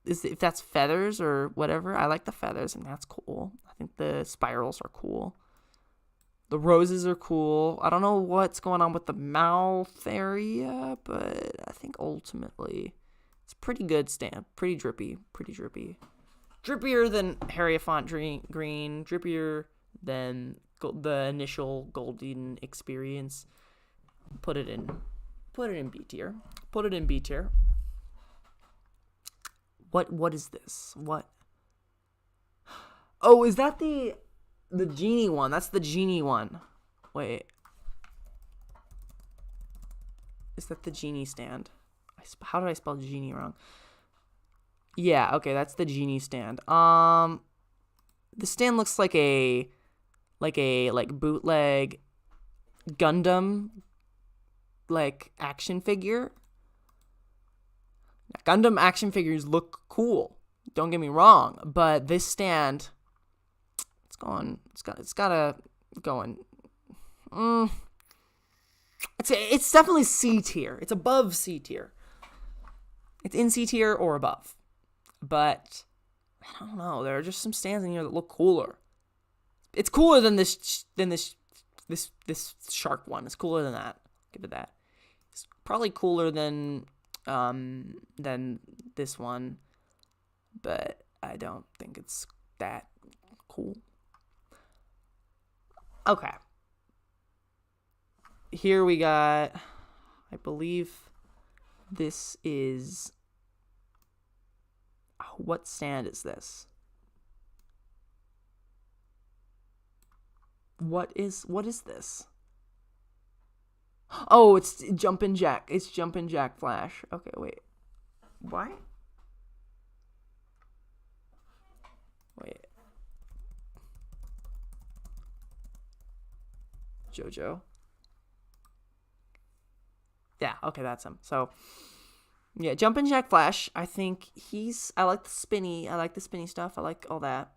if that's feathers or whatever. I like the feathers, and that's cool. I think the spirals are cool. The roses are cool. I don't know what's going on with the mouth area, but I think ultimately it's pretty good stand. Pretty drippy. Drippier than Harry-Font Green. Drippier than the initial Golden Experience. Put it in B tier. What is this? What? Oh, is that the genie one? That's the genie one. Wait. Is that the genie stand? How did I spell genie wrong? Yeah, okay, that's the genie stand. The stand looks like a bootleg Gundam action figure. Gundam action figures look cool. Don't get me wrong, but this stand, it's gotta going. It's definitely C tier. It's above C tier. It's in C tier or above. But I don't know. There are just some stands in here that look cooler. It's cooler than this shark one. It's cooler than that. Give it that. It's probably cooler than this one, but I don't think it's that cool. Okay. Here we got, I believe this is, what stand is this? What is this? Oh, it's Jumpin' Jack. It's Jumpin' Jack Flash. Okay, wait. Why? Wait. Jojo. Yeah, okay, that's him. So, yeah, Jumpin' Jack Flash. I think I like the spinny stuff. I like all that.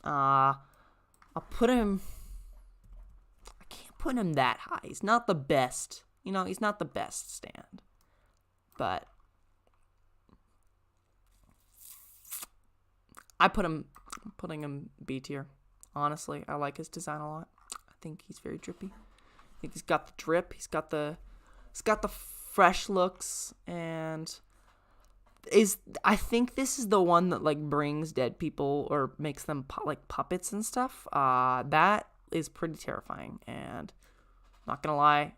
I'll put him, I can't put him that high. He's not the best. He's not the best stand. But putting him B tier. Honestly, I like his design a lot. I think he's very drippy. I think he's got the drip. He's got the fresh looks, and I think this is the one that brings dead people or makes them puppets and stuff. That is pretty terrifying, and not gonna lie,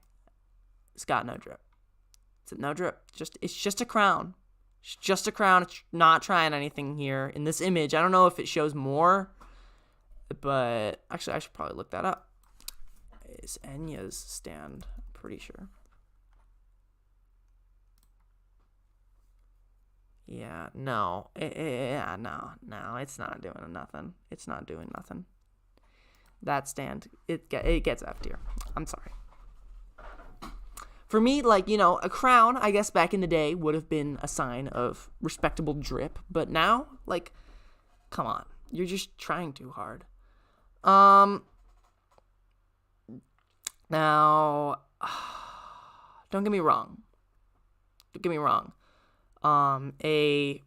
it's got no drip. It's no drip. It's just a crown. It's just a crown. It's not trying anything here in this image. I don't know if it shows more, but actually I should probably look that up. It's Enya's stand, I'm pretty sure. Yeah, no. No, it's not doing nothing. It's not doing nothing. That stand, it gets F tier. I'm sorry. For me, a crown, I guess back in the day would have been a sign of respectable drip, but now, come on. You're just trying too hard. Now, don't get me wrong. A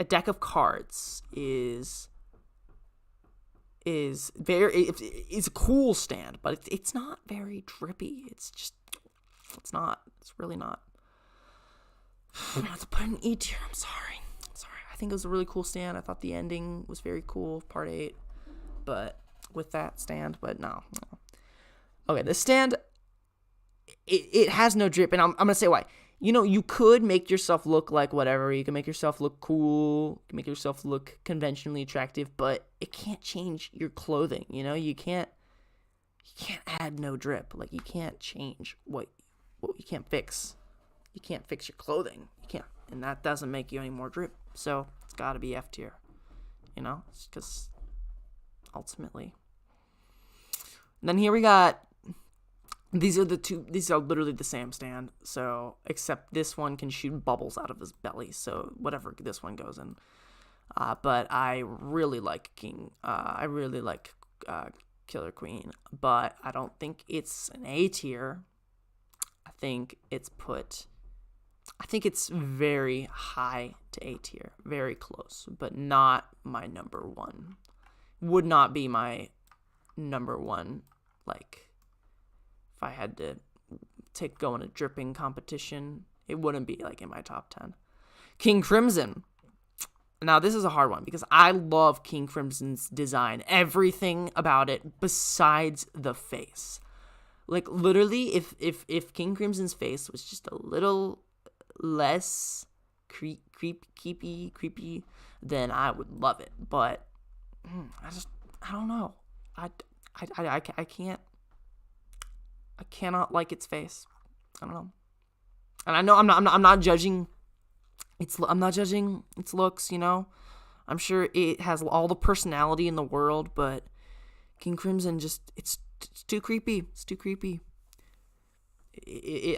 deck of cards is a cool stand, but it's not very drippy. It's really not. I have to put an E tier. I'm sorry. I think it was a really cool stand. I thought the ending was very cool, part 8, but with that stand, but no. Okay, this stand, it has no drip, and I'm gonna say why. You could make yourself look like whatever. You can make yourself look cool. You can make yourself look conventionally attractive, but it can't change your clothing. You can't add no drip. Like, you can't change what you can't fix. You can't fix your clothing. You can't, and that doesn't make you any more drip. So it's got to be F tier. Because ultimately. And then here we got. These are literally the same stand. So except this one can shoot bubbles out of his belly. So whatever this one goes in. But I really like Killer Queen, but I don't think it's an A tier. I think it's very high to A tier, very close, but not my number one. Would not be my number one. Like, if I had to go in a dripping competition, it wouldn't be like in my top 10. King Crimson. Now, this is a hard one because I love King Crimson's design. Everything about it besides the face. Like, literally, if King Crimson's face was just a little less creepy, then I would love it. But I don't know. I cannot like its face. I don't know. And I know I'm not judging. I'm not judging its looks, I'm sure it has all the personality in the world, but King Crimson it's too creepy. It's too creepy.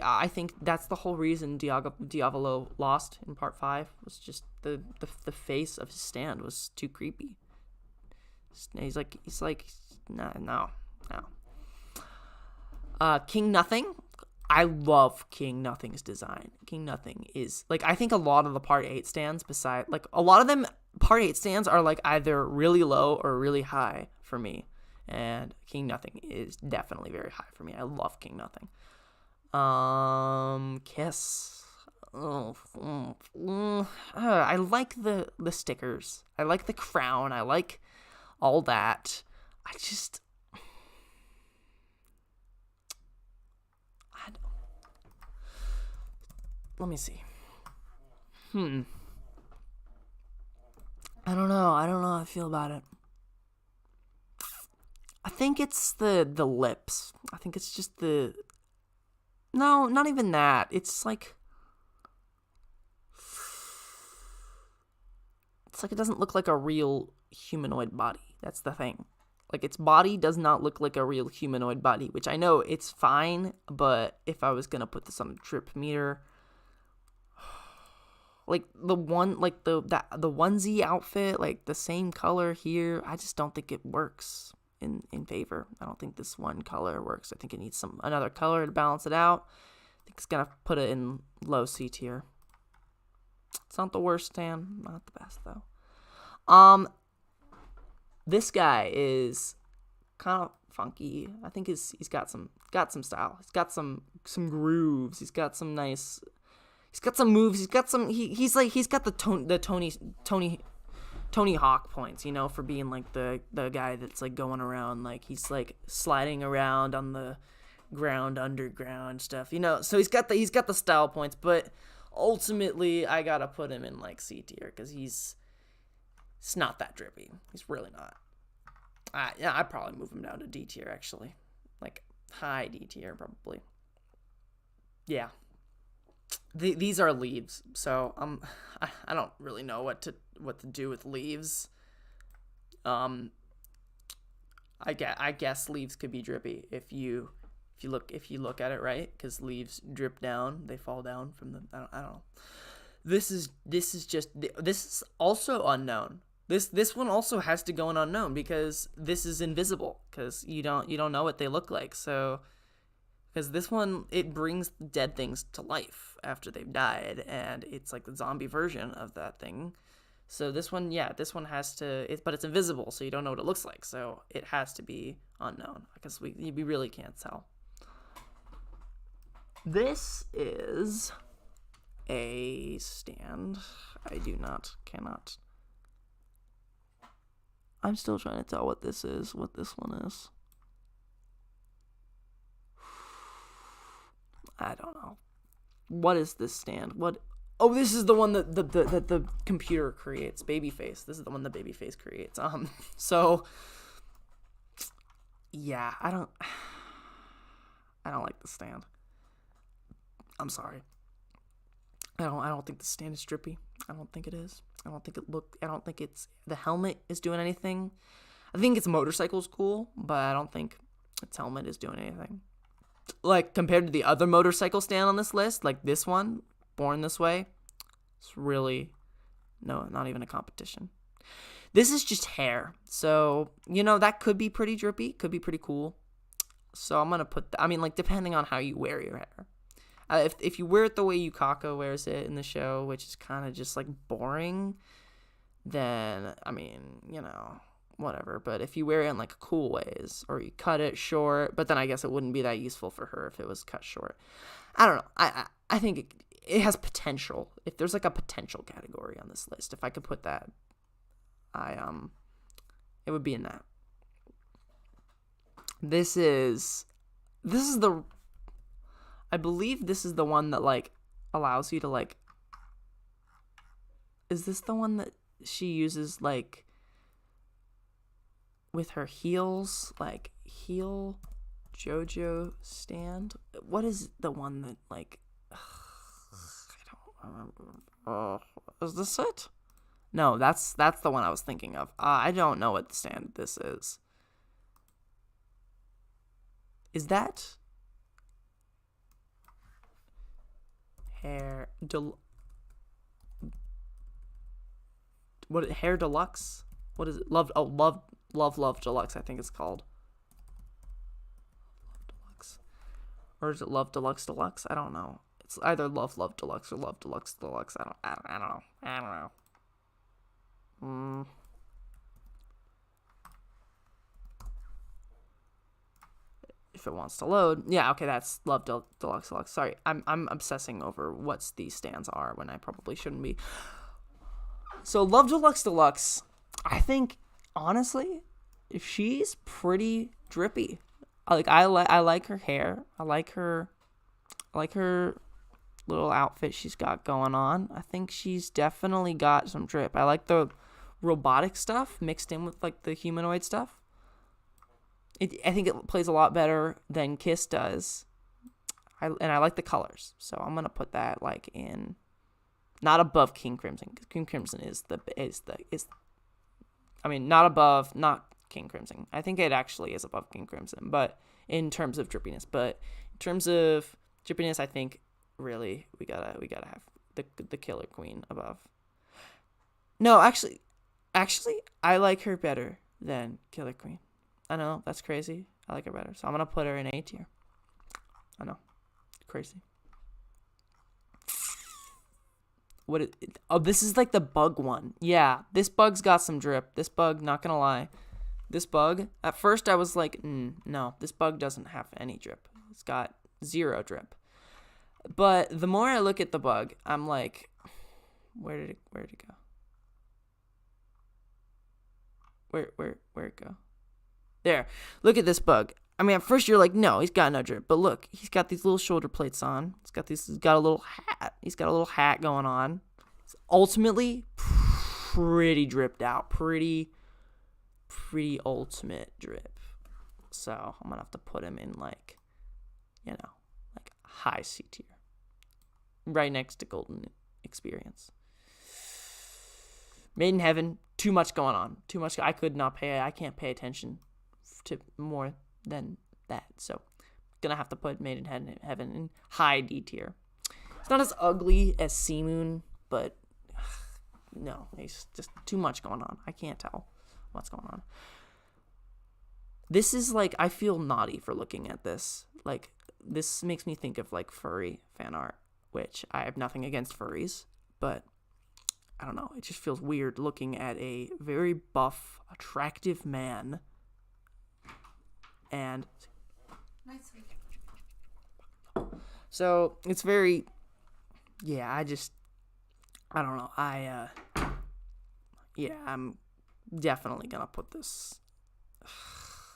I think that's the whole reason Diavolo lost in part 5 was just the face of his stand was too creepy. He's like no. King Nothing. I love King Nothing's design. King Nothing is, like, I think a lot of the Part 8 stands a lot of them, Part 8 stands are, like, either really low or really high for me. And King Nothing is definitely very high for me. I love King Nothing. Kiss. I like the stickers. I like the crown. I like all that. Let me see. I don't know. I don't know how I feel about it. I think it's the lips. I think it's just no, not even that. It's like it doesn't look like a real humanoid body. That's the thing. Like, its body does not look like a real humanoid body, which I know it's fine, but if I was gonna put this on a drip meter, like the onesie outfit, like the same color here, I just don't think it works in favor. I don't think this one color works. I think it needs another color to balance it out. I think it's gonna put it in low C tier. It's not the worst stand, not the best though. This guy is kind of funky. I think he's got some style. He's got some grooves. He's got some nice. He's got some moves. He's got the Tony Hawk points, for being like the guy that's like going around, like he's like sliding around on the ground underground stuff, So he's got the style points, but ultimately I gotta put him in like C tier because it's not that drippy. He's really not. I'd probably move him down to D tier actually, like high D tier probably. Yeah. These are leaves, so I don't really know what to do with leaves. I guess leaves could be drippy if you look at it right, because leaves drip down, they fall down from the I don't know. This is also unknown. This one also has to go in unknown because this is invisible, because you don't know what they look like. So because this one, it brings dead things to life after they've died, and it's like the zombie version of that thing. So this one has to, but it's invisible, so you don't know what it looks like. So it has to be unknown because we really can't tell. This is a stand. Cannot. I'm still trying to tell what this one is. I don't know. What is this stand? What? Oh, this is the one that the computer creates. Babyface. This is the one that Babyface creates. So yeah, I don't like the stand. I'm sorry. I don't think the stand is drippy. I don't think it is. I don't think it's the helmet is doing anything. I think its motorcycle's cool, but I don't think its helmet is doing anything. Like, compared to the other motorcycle stand on this list, like this one, Born This Way, it's really, no, not even a competition. This is just hair. So, that could be pretty drippy, could be pretty cool. So I'm going to put, depending on how you wear your hair. If you wear it the way Yukako wears it in the show, which is kind of just, like, boring, then, whatever. But if you wear it in, like, cool ways, or you cut it short, but then I guess it wouldn't be that useful for her if it was cut short. I don't know. I think it has potential. If there's, like, a potential category on this list, if I could put that, it would be in that. This is I believe this is the one that, like, allows you to, like, is this the one that she uses, like, with her heels, like, heel Jojo stand? What is the one that, like, I don't remember. Is this it? No, that's the one I was thinking of. I don't know what the stand this is. Is that Hair Hair Deluxe? What is it? Love Deluxe, I think it's called. Love Deluxe. Or is it Love Deluxe Deluxe? I don't know. It's either Love Deluxe or Love Deluxe Deluxe. I don't know. If it wants to load. Yeah, okay, that's Love Deluxe Deluxe. Sorry, I'm obsessing over what these stands are when I probably shouldn't be. So Love Deluxe Deluxe, I think, honestly, if she's pretty drippy. I like her hair. I like her little outfit she's got going on. I think she's definitely got some drip. I like the robotic stuff mixed in with, like, the humanoid stuff. I think it plays a lot better than Kiss does. And I like the colors. So I'm going to put that, like, in, not above King Crimson, because King Crimson not above, not King Crimson. I think it actually is above King Crimson, but in terms of drippiness. But in terms of drippiness, I think really we gotta have the Killer Queen above. No, actually, I like her better than Killer Queen. I know, that's crazy. I like her better. So I'm going to put her in A tier. I know. Crazy. This is like the bug one. Yeah, this bug's got some drip. This bug, not going to lie. This bug, at first I was like, no, this bug doesn't have any drip. It's got 0 drip. But the more I look at the bug, I'm like, where did it go? Where'd it go? There. Look at this bug. I mean, at first you're like, no, he's got no drip. But look, he's got these little shoulder plates on. He's got a little hat. He's got a little hat going on. It's ultimately pretty dripped out. Pretty ultimate drip. So I'm going to have to put him in, like, like high C tier. Right next to Golden Experience. Made in Heaven, too much going on. Too much. I can't pay attention to more than that. So, gonna have to put Made in Heaven in high D tier. It's not as ugly as Sea Moon, but no, it's just too much going on. I can't tell what's going on. This is like, I feel naughty for looking at this. Like, this makes me think of, like, furry fan art, which I have nothing against furries, but I don't know. It just feels weird looking at a very buff, attractive man. And so it's very, I don't know. I'm definitely gonna put this.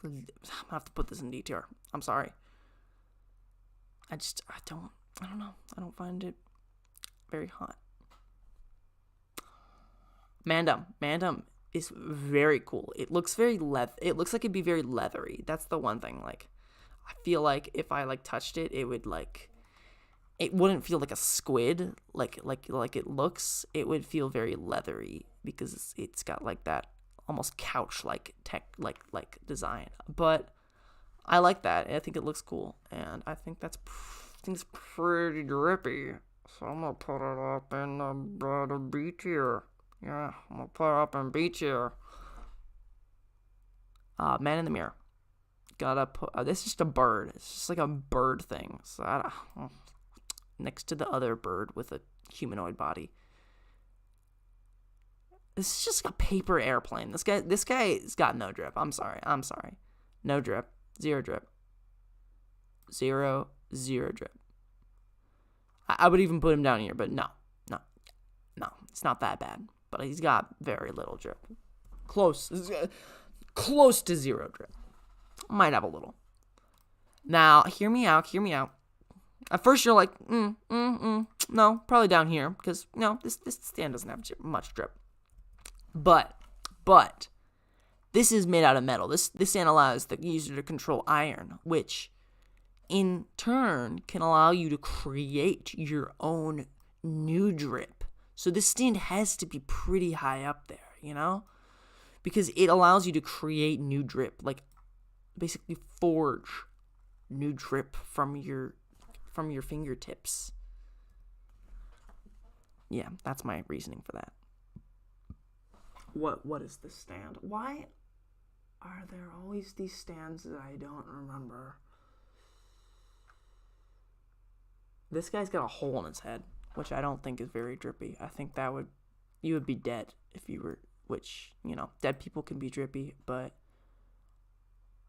I'm gonna have to put this in D tier. I'm sorry. I don't know. I don't find it very hot. Mandem is very cool. It looks very it looks like it'd be very leathery. That's the one thing. Like, I feel like if I like touched it, it would like, it wouldn't feel like a squid like it looks. It would feel very leathery because it's got like that almost couch like like design. But I like that. I think it looks cool, and I think it's pretty drippy. So I'm gonna put it up in the B tier. Yeah, I'm gonna put it up in B tier. Man in the mirror. Gotta put. This is just a bird. It's just like a bird thing. So next to the other bird with a humanoid body. This is just like a paper airplane. This guy's got no drip. I'm sorry. No drip. Zero drip. Zero drip. I would even put him down here, but no. It's not that bad. But he's got very little drip. Close to zero drip. Might have a little. Now, hear me out. At first, you're like, no, probably down here, because, this stand doesn't have much drip. But, this is made out of metal. This stand allows the user to control iron, which, in turn, can allow you to create your own new drip. So this stand has to be pretty high up there, because it allows you to create new drip, like basically forge new drip from your fingertips. Yeah, that's my reasoning for that. What is this stand? Why are there always these stands that I don't remember? This guy's got a hole in his head, which I don't think is very drippy. I think you would be dead if you were, which, dead people can be drippy, but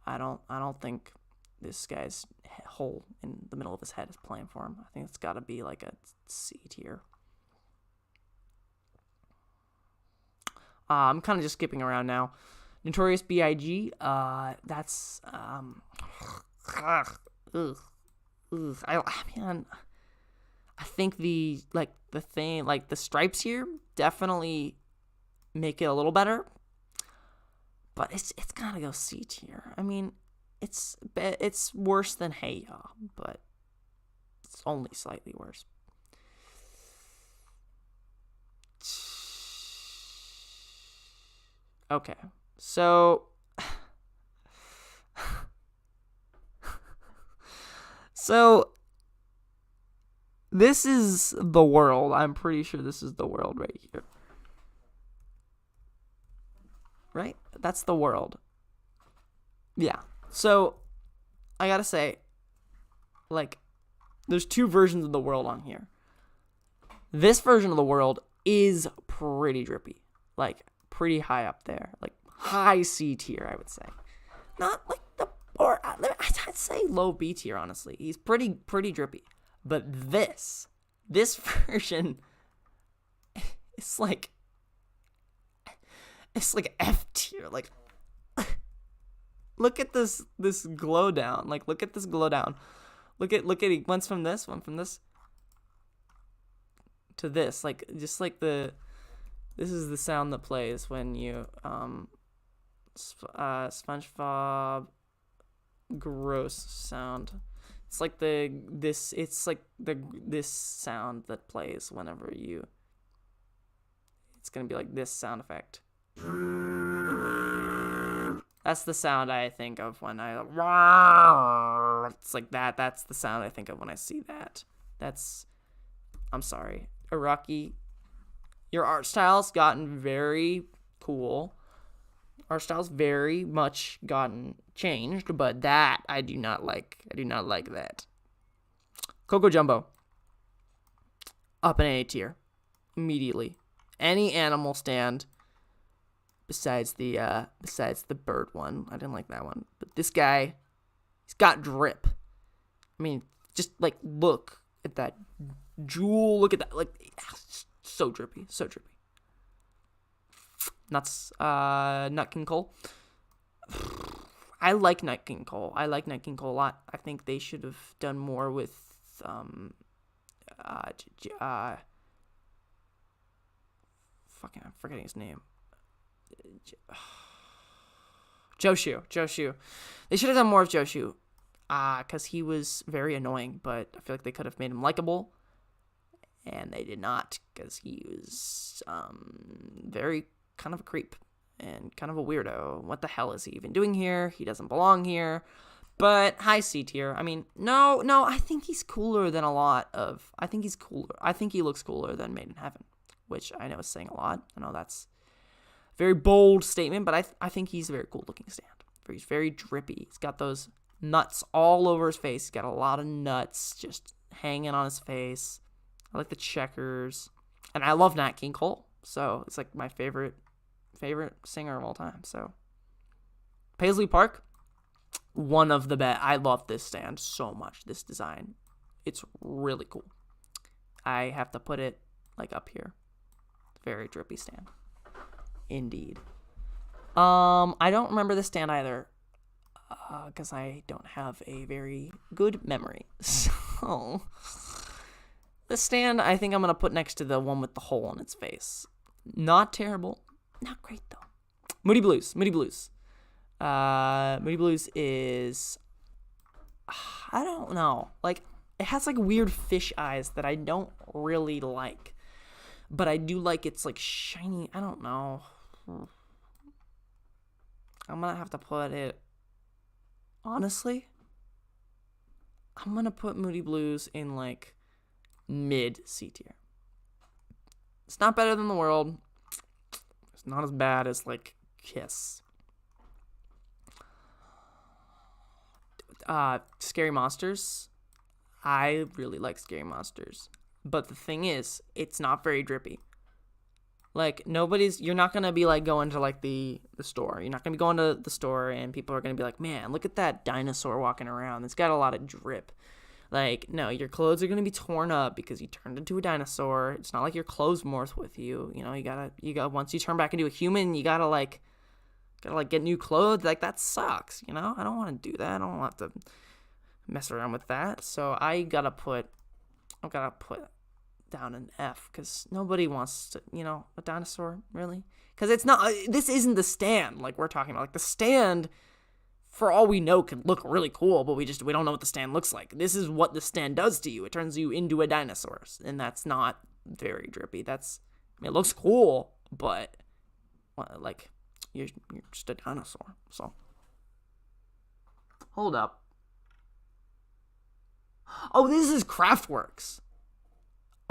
I don't think this guy's hole in the middle of his head is playing for him. I think it's got to be like a C tier. I'm kind of just skipping around now. Notorious B.I.G. That's I think the stripes here definitely make it a little better, but it's gotta go C tier. I mean, it's worse than Hey Ya, but it's only slightly worse. Okay, so this is the world. I'm pretty sure this is the world right here. Right? That's the world. Yeah. So, I gotta say, there's two versions of the world on here. This version of the world is pretty drippy. Pretty high up there. High C tier, I would say. Not I'd say low B tier, honestly. He's pretty drippy. But this version, it's like F tier. Look at this glow down. Look at this glow down. Look at it. One from this to this. This is the sound that plays when you SpongeBob gross sound. It's this sound that plays whenever you. It's gonna be like this sound effect. That's the sound I think of when I. It's like that. That's the sound I think of when I see that. I'm sorry, Iraqi. Your art style's gotten very cool. Art style's very much gotten changed, but that I do not like. I do not like that. Coco Jumbo. Up in A tier. Immediately. Any animal stand besides the bird one. I didn't like that one. But this guy, he's got drip. I mean, just look at that jewel. Look at that. So drippy. So drippy. Nuts. Nut King Cole. I like Nut King Cole. I like Nut King Cole a lot. I think they should have done more with fucking, I'm forgetting his name. Jojo. They should have done more of Jojo, because he was very annoying, but I feel like they could have made him likable, and they did not, because he was very kind of a creep and kind of a weirdo. What the hell is he even doing here? He doesn't belong here. But high C tier. I mean, no, I think he's cooler than I think he's cooler. I think he looks cooler than Made in Heaven, which I know is saying a lot. I know that's a very bold statement, but I think he's a very cool looking stand. He's very drippy. He's got those nuts all over his face. He's got a lot of nuts just hanging on his face. I like the checkers. And I love Nat King Cole. So it's like my favorite singer of all time. So Paisley Park, one of the best. I love this stand so much. This design, it's really cool. I have to put it like up here. Very drippy stand, indeed. I don't remember the stand either, because I don't have a very good memory. So the stand, I think I'm gonna put next to the one with the hole in its face. Not terrible, not great though. Moody Blues. Moody Blues is, I don't know. Like, it has like weird fish eyes that I don't really like, but I do like its like shiny. I don't know. I'm gonna have to put it. Honestly, I'm gonna put Moody Blues in like mid C tier. It's not better than the world. It's not as bad as like Kiss. Scary Monsters. I really like Scary Monsters, but the thing is, it's not very drippy. Like, you're not gonna be like going to like the store. You're not gonna be going to the store and people are gonna be like, man, look at that dinosaur walking around. It's got a lot of drip. Like, no, your clothes are gonna be torn up because you turned into a dinosaur. It's not like your clothes morph with you. You know, you gotta once you turn back into a human, you gotta get new clothes. Like, that sucks. You know, I don't want to do that. I don't want to mess around with that. So I've gotta put down an F, because nobody wants to, a dinosaur, really, because it's not, this isn't the stand like we're talking about. Like, the stand, for all we know, can look really cool, but we don't know what the stand looks like. This is what the stand does to you. It turns you into a dinosaur, and that's not very drippy. It looks cool, but like, you're just a dinosaur. So hold up. Oh, this is Kraftwerks.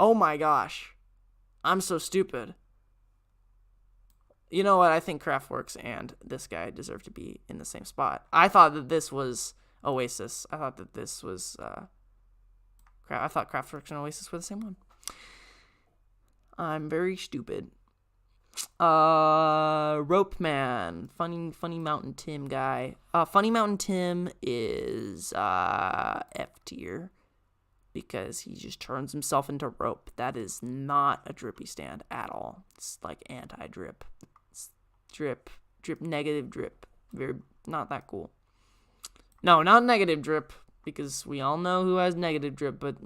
Oh my gosh. I'm so stupid. You know what? I think Kraftwerks and this guy deserve to be in the same spot. I thought that this was Oasis. I thought that this was... I thought Kraftwerks and Oasis were the same one. I'm very stupid. Rope Man. Funny Mountain Tim guy. Funny Mountain Tim is F tier, because he just turns himself into rope. That is not a drippy stand at all. It's like anti-drip. It's drip, negative drip. Very, not that cool. No, not negative drip, because we all know who has negative drip, but,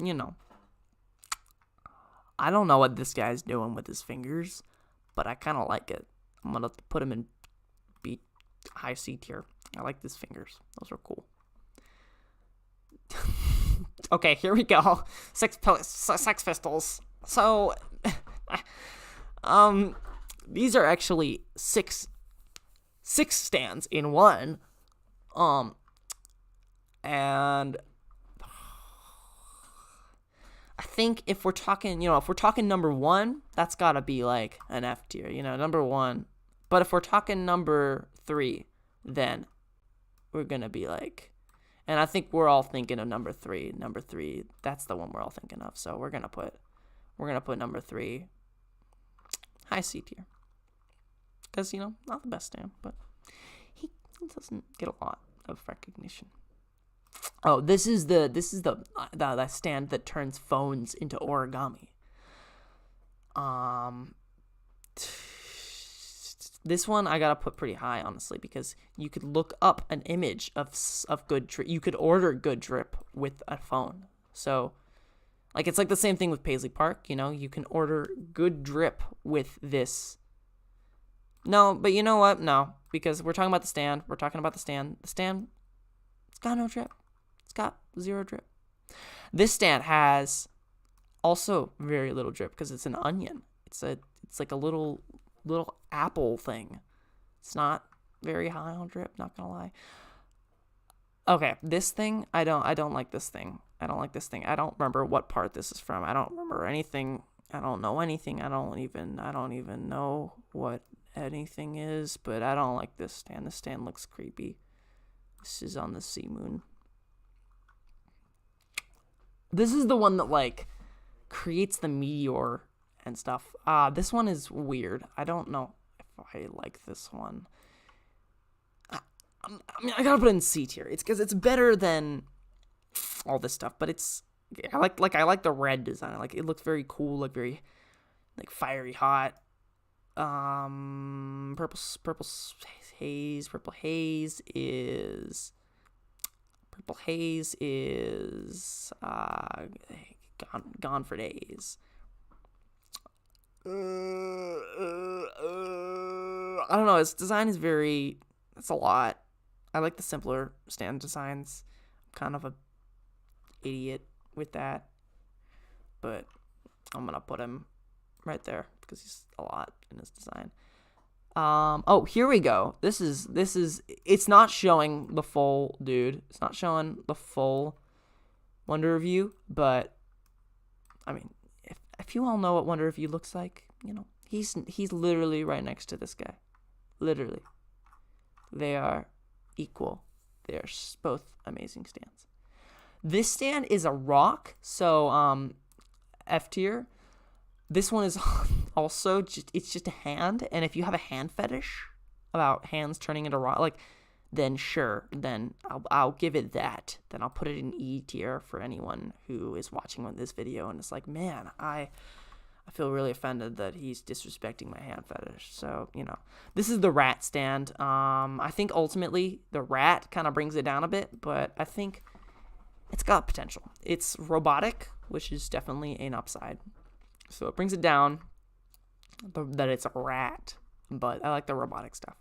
I don't know what this guy's doing with his fingers, but I kind of like it. I'm going to put him in high C tier. I like his fingers. Those are cool. Okay, here we go. Sex Pistols. So, these are actually six stands in one. And I think if we're talking number one, that's gotta be like an F tier, number one. But if we're talking number three, then we're gonna be like, and I think we're all thinking of number three. Number three, that's the one we're all thinking of. So we're gonna put number three high C tier, because not the best stand, but he doesn't get a lot of recognition. Oh, this is the stand that turns phones into origami. This one I gotta put pretty high, honestly, because you could look up an image of good drip. You could order good drip with a phone. So Like, it's like the same thing with Paisley Park, you know? You can order good drip with this. No, but you know what? No, because we're talking about the stand. We're talking about the stand. The stand, it's got no drip. It's got 0 drip. This stand has also very little drip because it's an onion. It's like a little apple thing. It's not very high on drip, not gonna lie. Okay, this thing, I don't like this thing. I don't like this thing. I don't remember what part this is from. I don't remember anything. I don't know anything. I don't even know what anything is, but I don't like this stand. This stand looks creepy. This is on the Sea Moon. This is the one that like creates the meteor and stuff. This one is weird. I don't know if I like this one. I mean, I gotta put it in C tier. It's because it's better than all this stuff, but I like the red design. Like, it looks very cool, like very like fiery hot. Purple haze is gone for days. I don't know. Its design is it's a lot. I like the simpler stand designs. I'm kind of a idiot with that, but I'm gonna put him right there because he's a lot in his design. Oh, here we go. This is it's not showing the full dude. It's not showing the full Wonder Review, but I mean, if you all know what Wonder Review looks like, you know, he's literally right next to this guy. Literally. They are equal. They are both amazing stands. This stand is a rock, so F tier. This one is also it's just a hand, and if you have a hand fetish about hands turning into rock, like, then sure, then I'll give it that. Then I'll put it in E tier for anyone who is watching this video and it's like, man, I feel really offended that he's disrespecting my hand fetish. So, you know, this is the rat stand. I think ultimately the rat kind of brings it down a bit, but I think it's got potential. It's robotic, which is definitely an upside. So it brings it down that it's a rat, but I like the robotic stuff.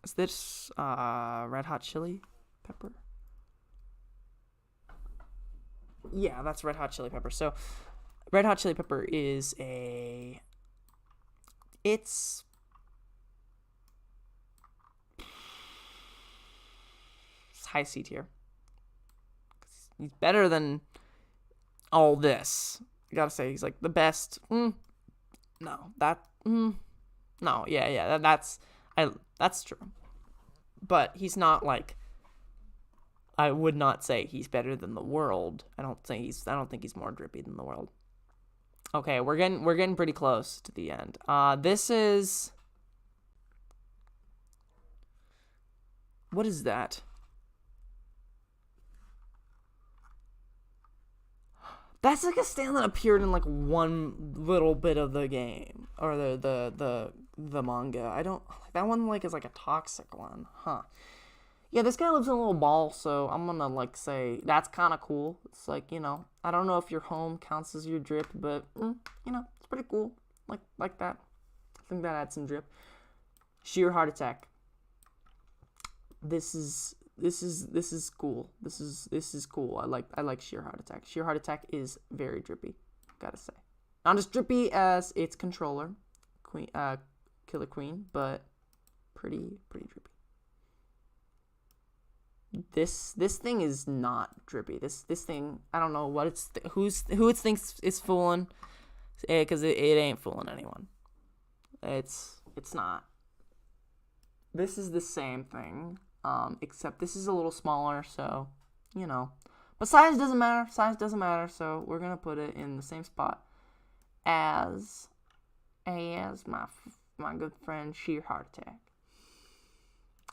Is this Red Hot Chili Pepper? Yeah, that's Red Hot Chili Pepper. So Red Hot Chili Pepper is it's high C tier. He's better than all this. I gotta say, he's like the best. No, yeah, that's true. But he's not like, I would not say he's better than the world. I don't think he's more drippy than the world. Okay, we're getting pretty close to the end. This is, what is that? That's like a stand that appeared in like one little bit of the game or the manga. I don't, that one like is like a toxic one, huh? Yeah, this guy lives in a little ball, so I'm gonna like say that's kind of cool. It's like, you know, I don't know if your home counts as your drip, but you know, it's pretty cool. Like that. I think that adds some drip. Sheer heart attack. This is cool. This is cool. I like Sheer Heart Attack. Sheer Heart Attack is very drippy, gotta say. Not as drippy as its controller, Killer Queen, but pretty drippy. This thing is not drippy. This thing, I don't know what who it thinks is fooling, because it ain't fooling anyone. It's not. This is the same thing. Except this is a little smaller, so, you know. But size doesn't matter. So we're going to put it in the same spot as my good friend Sheer Heart Attack.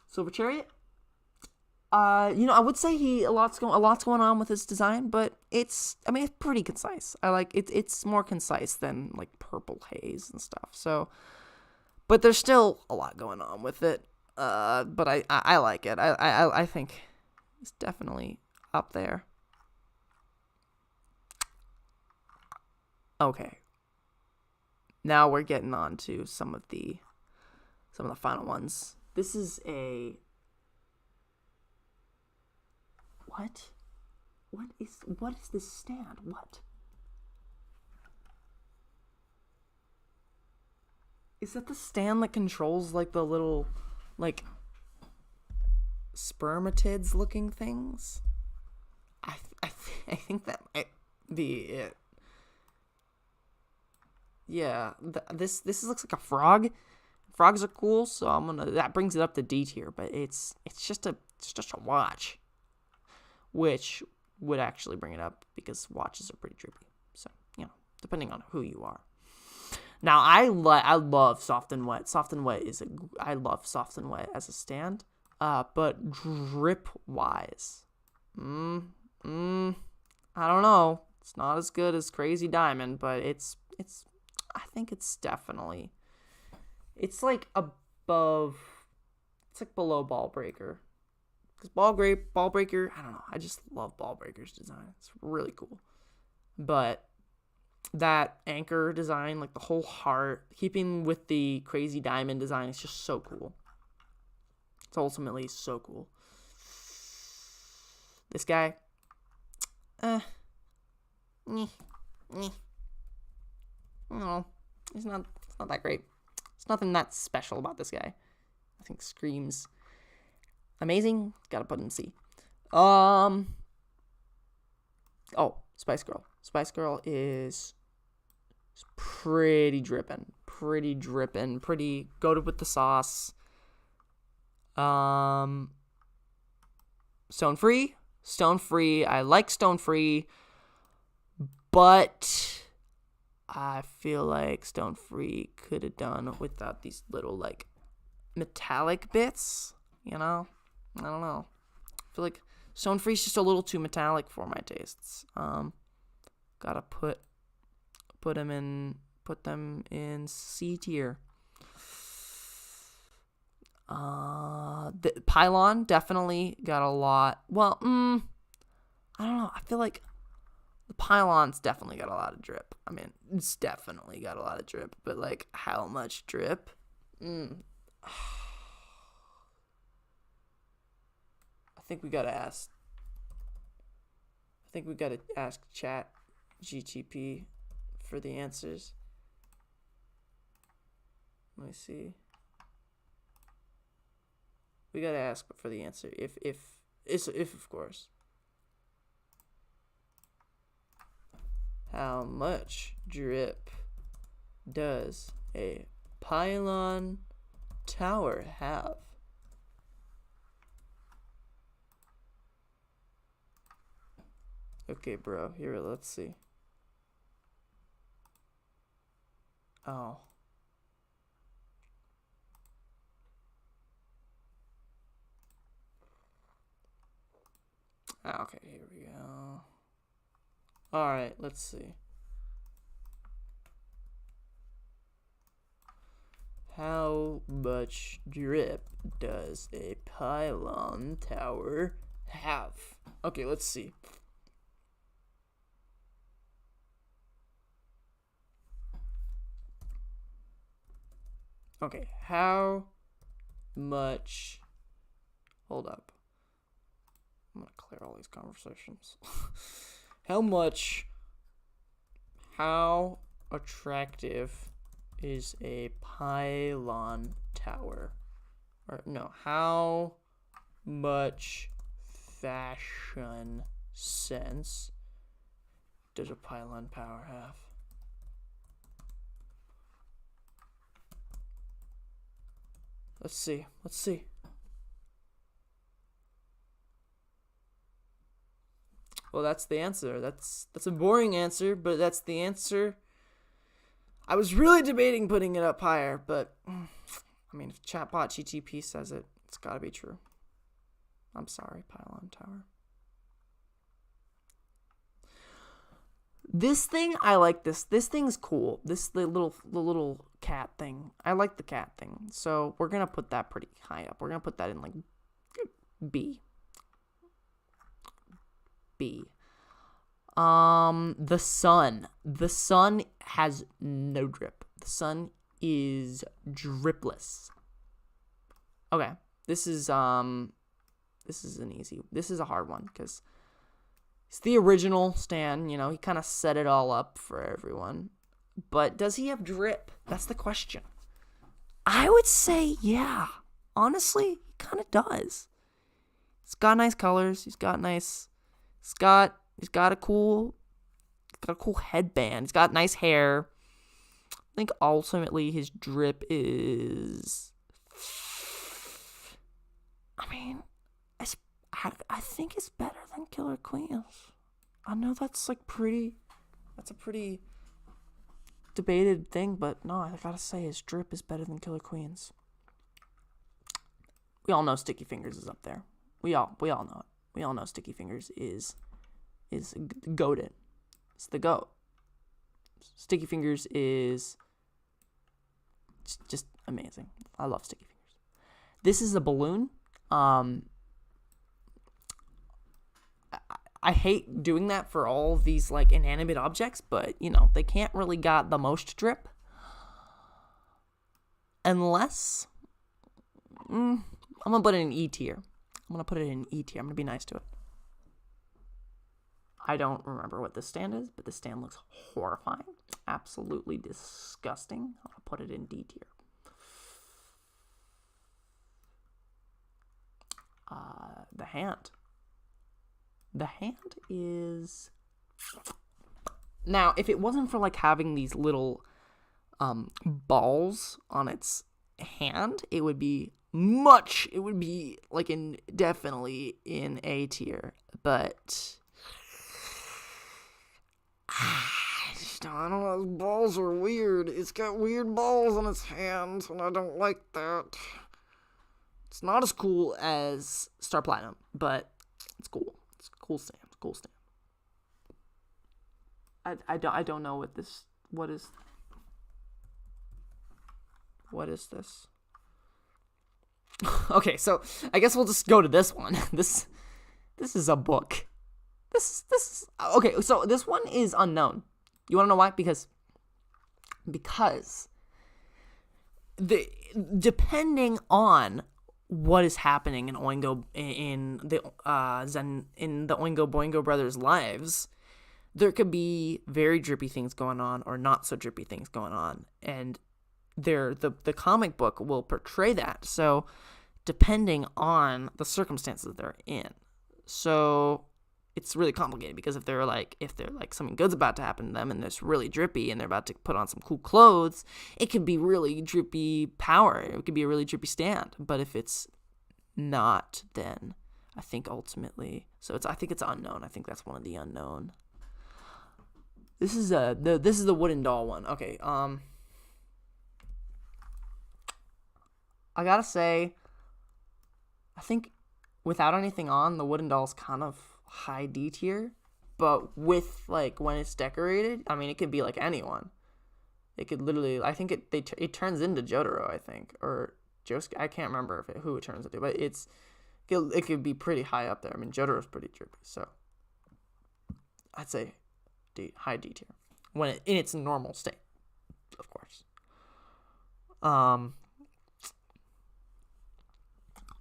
Silver Chariot. You know, I would say a lot's going on with his design, but it's pretty concise. I like it. It's more concise than like Purple Haze and stuff. So, but there's still a lot going on with it. But I like it. I think it's definitely up there. Okay. Now we're getting on to some of the final ones. This is a what? What is this stand? What? Is that the stand that controls like the little like spermatids looking things? I think that might be it. Yeah, this looks like a frog. Frogs are cool, so that brings it up to D tier, but it's just a watch, which would actually bring it up because watches are pretty drippy. So, depending on who you are. Now, I love Soft and Wet. Soft and Wet I love Soft and Wet as a stand. But drip wise, I don't know. It's not as good as Crazy Diamond, but I think it's definitely, it's like above, it's like below Ball Breaker. Because Ball Breaker, I don't know. I just love Ball Breaker's design. It's really cool. But that anchor design, like the whole heart, keeping with the Crazy Diamond design, it's just so cool. It's ultimately so cool. This guy, no, it's not that great. There's nothing that special about this guy. I think screams amazing. Gotta put in C. Oh, Spice Girl. Spice Girl is pretty drippin', pretty goated with the sauce. Stone Free. I like Stone Free, but I feel like Stone Free could have done without these little like metallic bits. I don't know. I feel like Stone Free's just a little too metallic for my tastes. Gotta put them in C tier. The Pylon definitely got a lot. Well, I don't know. I feel like the Pylon's definitely got a lot of drip. I mean, it's definitely got a lot of drip, but like how much drip? I think we gotta ask Chat GTP for the answers. Let me see. We gotta ask for the answer. If of course. How much drip does a pylon tower have? Okay, bro. Here, let's see. Oh. Okay, here we go. Alright, let's see. How much drip does a pylon tower have? Okay, let's see. Okay, how much... Hold up. I'm gonna clear all these conversations. How attractive is a pylon tower? Or no, how much fashion sense does a pylon tower have? Let's see. Well, that's the answer. That's a boring answer, but that's the answer. I was really debating putting it up higher, but I mean, if Chatbot GTP says it, it's gotta be true. I'm sorry, Pylon Tower. This thing, I like this. This thing's cool. The little cat thing. I like the cat thing. So we're gonna put that pretty high up. We're gonna put that in like B. be? The sun. The sun has no drip. The sun is dripless. Okay, this is an easy. This is a hard one because it's the original Stan. You know, he kind of set it all up for everyone. But does he have drip? That's the question. I would say yeah. Honestly, he kind of does. He's got nice colors. He's got a cool headband. He's got nice hair. I think ultimately his drip is, I mean, I think it's better than Killer Queens. I know that's a pretty debated thing, but no, I gotta say his drip is better than Killer Queens. We all know Sticky Fingers is up there. We all know it. We all know Sticky Fingers is goated. It's the goat. Sticky Fingers is just amazing. I love Sticky Fingers. This is a balloon. I hate doing that for all of these like inanimate objects, but you know, they can't really got the most drip. Unless I'm gonna put it in E tier. I'm gonna be nice to it. I don't remember what this stand is, but this stand looks horrifying. Absolutely disgusting. I'll put it in D tier. The hand. The hand is... Now, if it wasn't for like having these little balls on its hand, it would be definitely in A tier. But I don't know, those balls are weird. It's got weird balls on its hands, and I don't like that. It's not as cool as Star Platinum, but it's cool. It's a cool stand. I don't know what is this? Okay, so I guess we'll just go to this one. This is a book. This is okay. So this one is unknown. You want to know why? Because depending on what is happening in Oingo in the Oingo Boingo brothers' lives, there could be very drippy things going on or not so drippy things going on, and the comic book will portray that. So depending on the circumstances they're in, so it's really complicated because if they're like something good's about to happen to them and it's really drippy and they're about to put on some cool clothes, it could be really drippy power. It could be a really drippy stand. But if it's not, then I think ultimately, I think it's unknown. I think that's one of the unknown. This is the wooden doll one. Okay. I gotta say, I think without anything on, the wooden doll's kind of high D tier, but with like when it's decorated, I mean, it could be like anyone. It could literally, I think it turns into Jotaro, I think, or Josuke. I can't remember who it turns into, but it could be pretty high up there. I mean, Jotaro's pretty drippy, so I'd say high D tier when in its normal state, of course.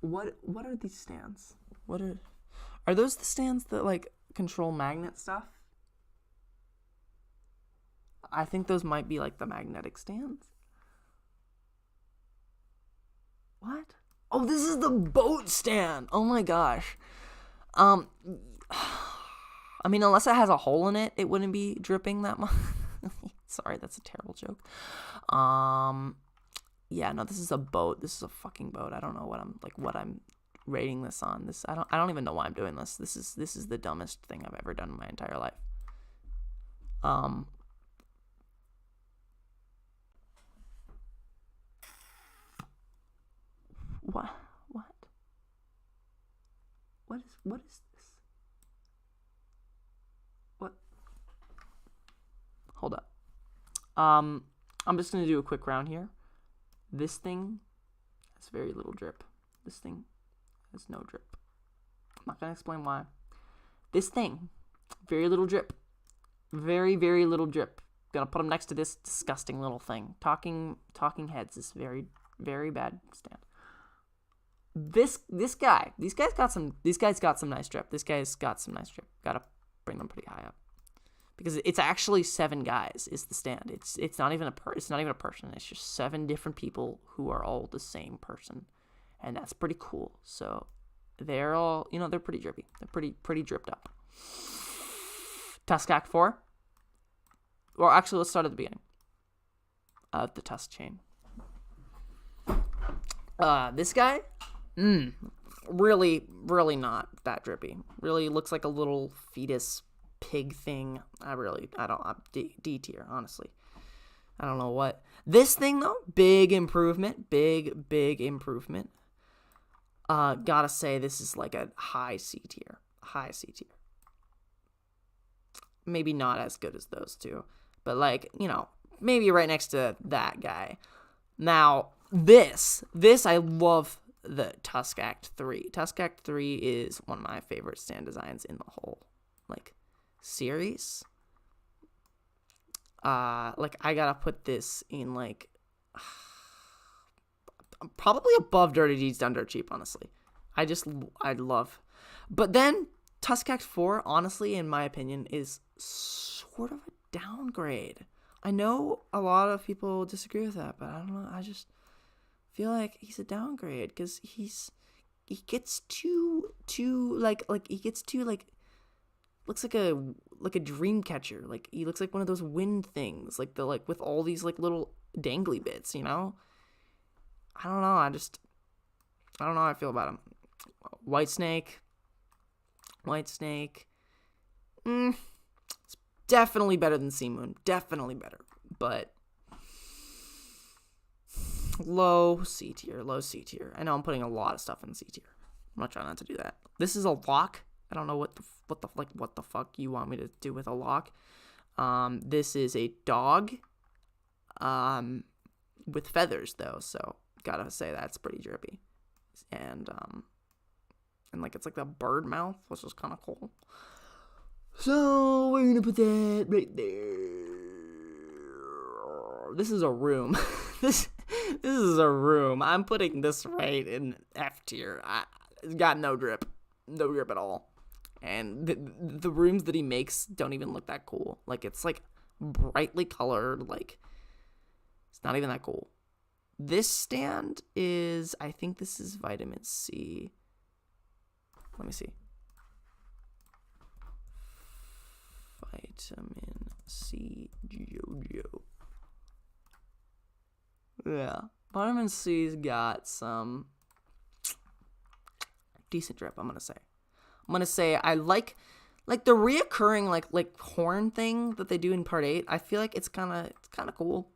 What are these stands? Are those the stands that like control magnet stuff? I think those might be like the magnetic stands. What? Oh, this is the boat stand. Oh my gosh. I mean, unless it has a hole in it, it wouldn't be dripping that much. Sorry, that's a terrible joke. Yeah, no, this is a boat. This is a fucking boat. I don't know what I'm rating this on. I don't even know why I'm doing this. This is the dumbest thing I've ever done in my entire life. What is this? What? Hold up. I'm just gonna do a quick round here. This thing has very little drip. This thing has no drip. I'm not gonna explain why. This thing, very little drip. Very, very little drip. Gonna put him next to this disgusting little thing. Talking heads is very, very bad stand. This guy, these guys got some nice drip. Gotta bring them pretty high up. Because it's actually 7 guys is the stand. It's not even a person. It's just 7 different people who are all the same person. And that's pretty cool. So they're all, they're pretty drippy. They're pretty dripped up. Tusk Act 4. Or actually, let's start at the beginning of the Tusk chain. This guy, really, really not that drippy. Really looks like a little fetus pig thing. I'm D tier, honestly. I don't know what. This thing, though, big improvement. Big improvement. Gotta say, this is like a high C tier. Maybe not as good as those two. But, maybe right next to that guy. Now, this I love the Tusk Act 3. Tusk Act 3 is one of my favorite stand designs in the whole, series. I gotta put this in, probably above Dirty Deeds Done Dirt Cheap, honestly. I love. But then, Tusk Act 4, honestly, in my opinion, is sort of a downgrade. I know a lot of people disagree with that, but I don't know. I just feel like he's a downgrade because he gets too looks like a dream catcher. He looks like one of those wind things, with all these little dangly bits, I don't know. I don't know how I feel about him. White Snake. It's definitely better than Sea Moon. Definitely better. But low C tier. I know I'm putting a lot of stuff in C tier. I'm not trying not to do that. This is a lock. I don't know what the fuck you want me to do with a lock. This is a dog. With feathers though, so gotta say that's pretty drippy. And it's like the bird mouth, which is kind of cool. So we're gonna put that right there. This is a room. This is a room. I'm putting this right in F tier. It's got no drip at all. And the rooms that he makes don't even look that cool. It's brightly colored. It's not even that cool. This stand is, I think this is vitamin C. Let me see. Vitamin C Jojo. Yeah. Vitamin C's got some decent drip, I'm gonna say I like the reoccurring horn thing that they do in part 8. I feel like it's kind of cool.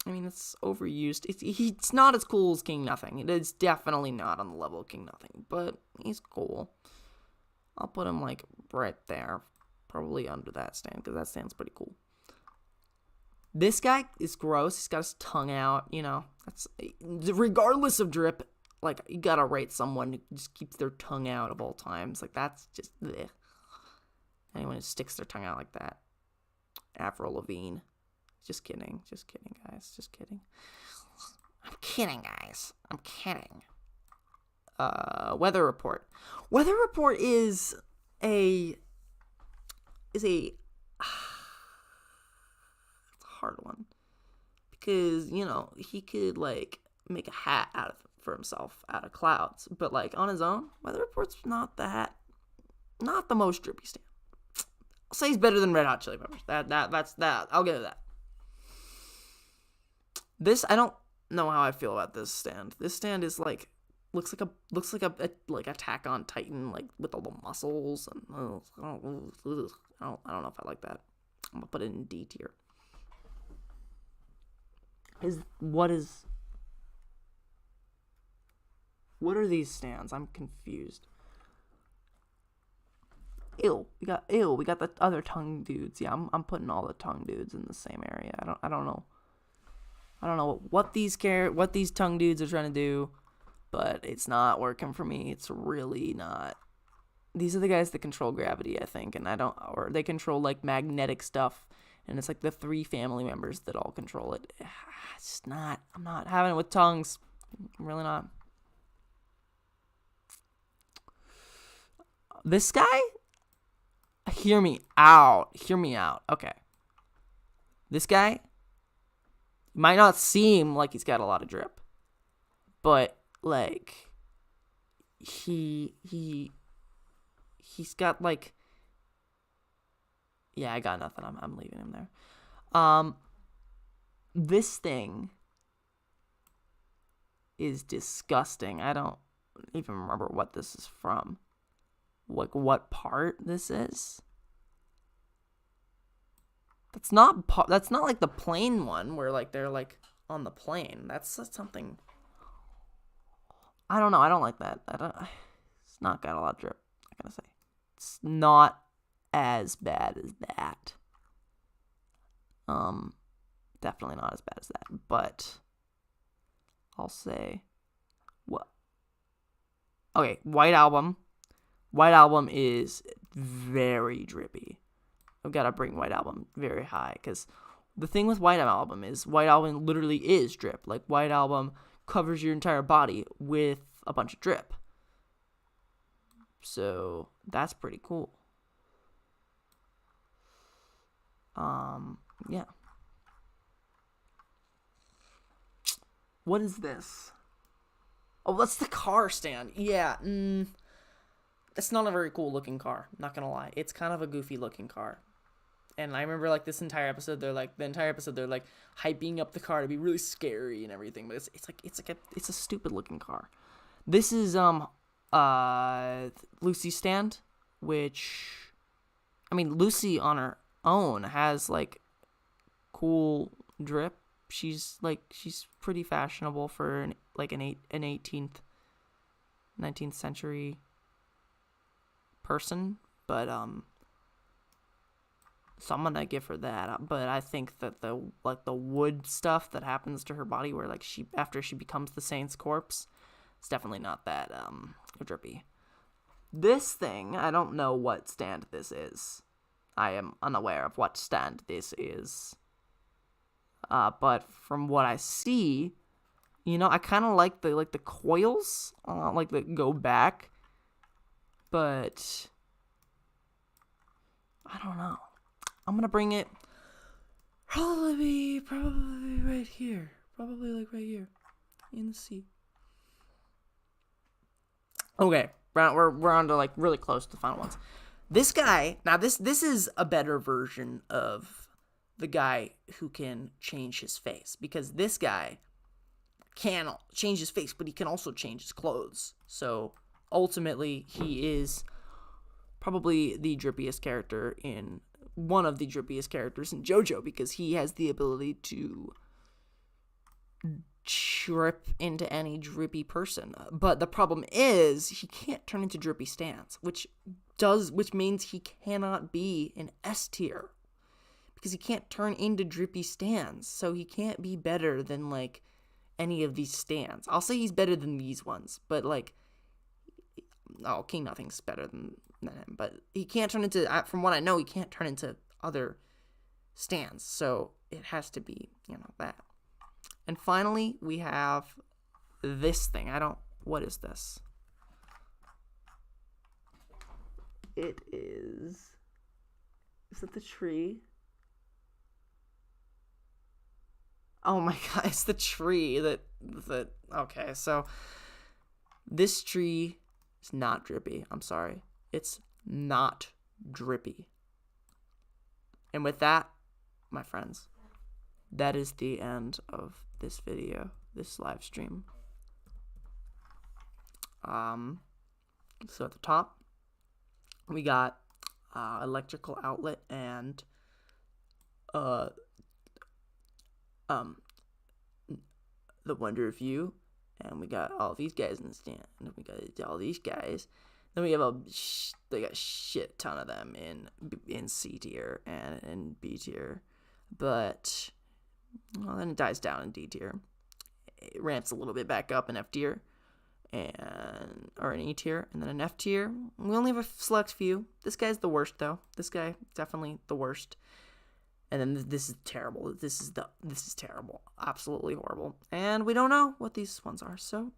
I mean, it's overused. It's not as cool as King Nothing. It is definitely not on the level of King Nothing, but he's cool. I'll put him right there, probably under that stand, because that stand's pretty cool. This guy is gross. He's got his tongue out. That's regardless of drip. You gotta rate someone who just keeps their tongue out of all times. That's just bleh. Anyone who sticks their tongue out like that. Avril Lavigne. Just kidding, guys. Just kidding. I'm kidding, guys. I'm kidding. Weather Report. Weather Report is a it's a hard one because he could make a hat for himself out of clouds, but on his own, Weather Report's not the most drippy stand. I'll say he's better than Red Hot Chili Peppers. That's that. I'll give it that. This, I don't know how I feel about this stand. This stand is looks like a Attack on Titan, with all the muscles, and I don't know if I like that. I'm gonna put it in D tier. What are these stands? I'm confused. We got the other tongue dudes. Yeah, I'm putting all the tongue dudes in the same area. I don't know. I don't know what these tongue dudes are trying to do, but it's not working for me. It's really not. these are the guys that control gravity, I think, and or they control like magnetic stuff, and it's like the 3 family members that all control it. I'm not having it with tongues. I'm really not. This guy, hear me out. Okay. This guy might not seem like he's got a lot of drip, but like he's got like, yeah, I got nothing. I'm leaving him there. This thing is disgusting. I don't even remember what this is from. Like what part this is. That's not like the plane one where like they're like on the plane. That's something. I don't know. I don't like that. It's not got a lot of drip. I'm gonna say it's not as bad as that. Definitely not as bad as that. But I'll say what? Okay, White Album. White Album is very drippy. I've got to bring White Album very high because the thing with White Album is White Album literally is drip. Like White Album covers your entire body with a bunch of drip. So that's pretty cool. Yeah. What is this? Oh, that's the car stand. Yeah. It's not a very cool looking car. Not gonna lie. It's kind of a goofy looking car. And I remember like the entire episode they're like hyping up the car to be really scary and everything, but it's a stupid looking car. This is Lucy's stand, which I mean Lucy on her own has like cool drip. She's pretty fashionable for an 19th century person, but so I'm gonna give her that. But I think that the wood stuff that happens to her body, where like after she becomes the saint's corpse, it's definitely not that drippy. This thing, I don't know what stand this is. I am unaware of what stand this is. But from what I see, I kind of like the coils, that go back. But I don't know. I'm gonna bring it probably right here. Probably like right here in the seat. Okay, we're on to like really close to the final ones. This guy, now this is a better version of the guy who can change his face, because this guy can change his face, but he can also change his clothes. So ultimately, he is probably the drippiest character in one of the drippiest characters in Jojo, because he has the ability to drip into any drippy person. But the problem is he can't turn into drippy stance, which means he cannot be an S tier, because he can't turn into drippy stands. So he can't be better than like any of these stands. I'll say he's better than these ones, but like, King Nothing's better than him, but he can't turn into, from what I know, he can't turn into other stands. So it has to be, that. And finally, we have this thing. What is this? It is it the tree? Oh my god, it's the tree okay, so this tree is not drippy. I'm sorry. It's not drippy. And with that, my friends, that is the end of this video, this live stream. So at the top, we got electrical outlet and the Wonder View, and we got all these guys in the stand, and we got all these guys. Then we have they got a shit ton of them in C tier and in B tier, but then it dies down in D tier. It ramps a little bit back up in F tier, or an E tier, and then an F tier. We only have a select few. This guy's the worst, though. This guy, definitely the worst. And then this is terrible. This is terrible. Absolutely horrible. And we don't know what these ones are. So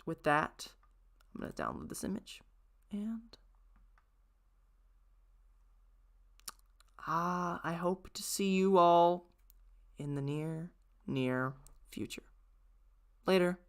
with that, I'm going to download this image. And I hope to see you all in the near future. Later.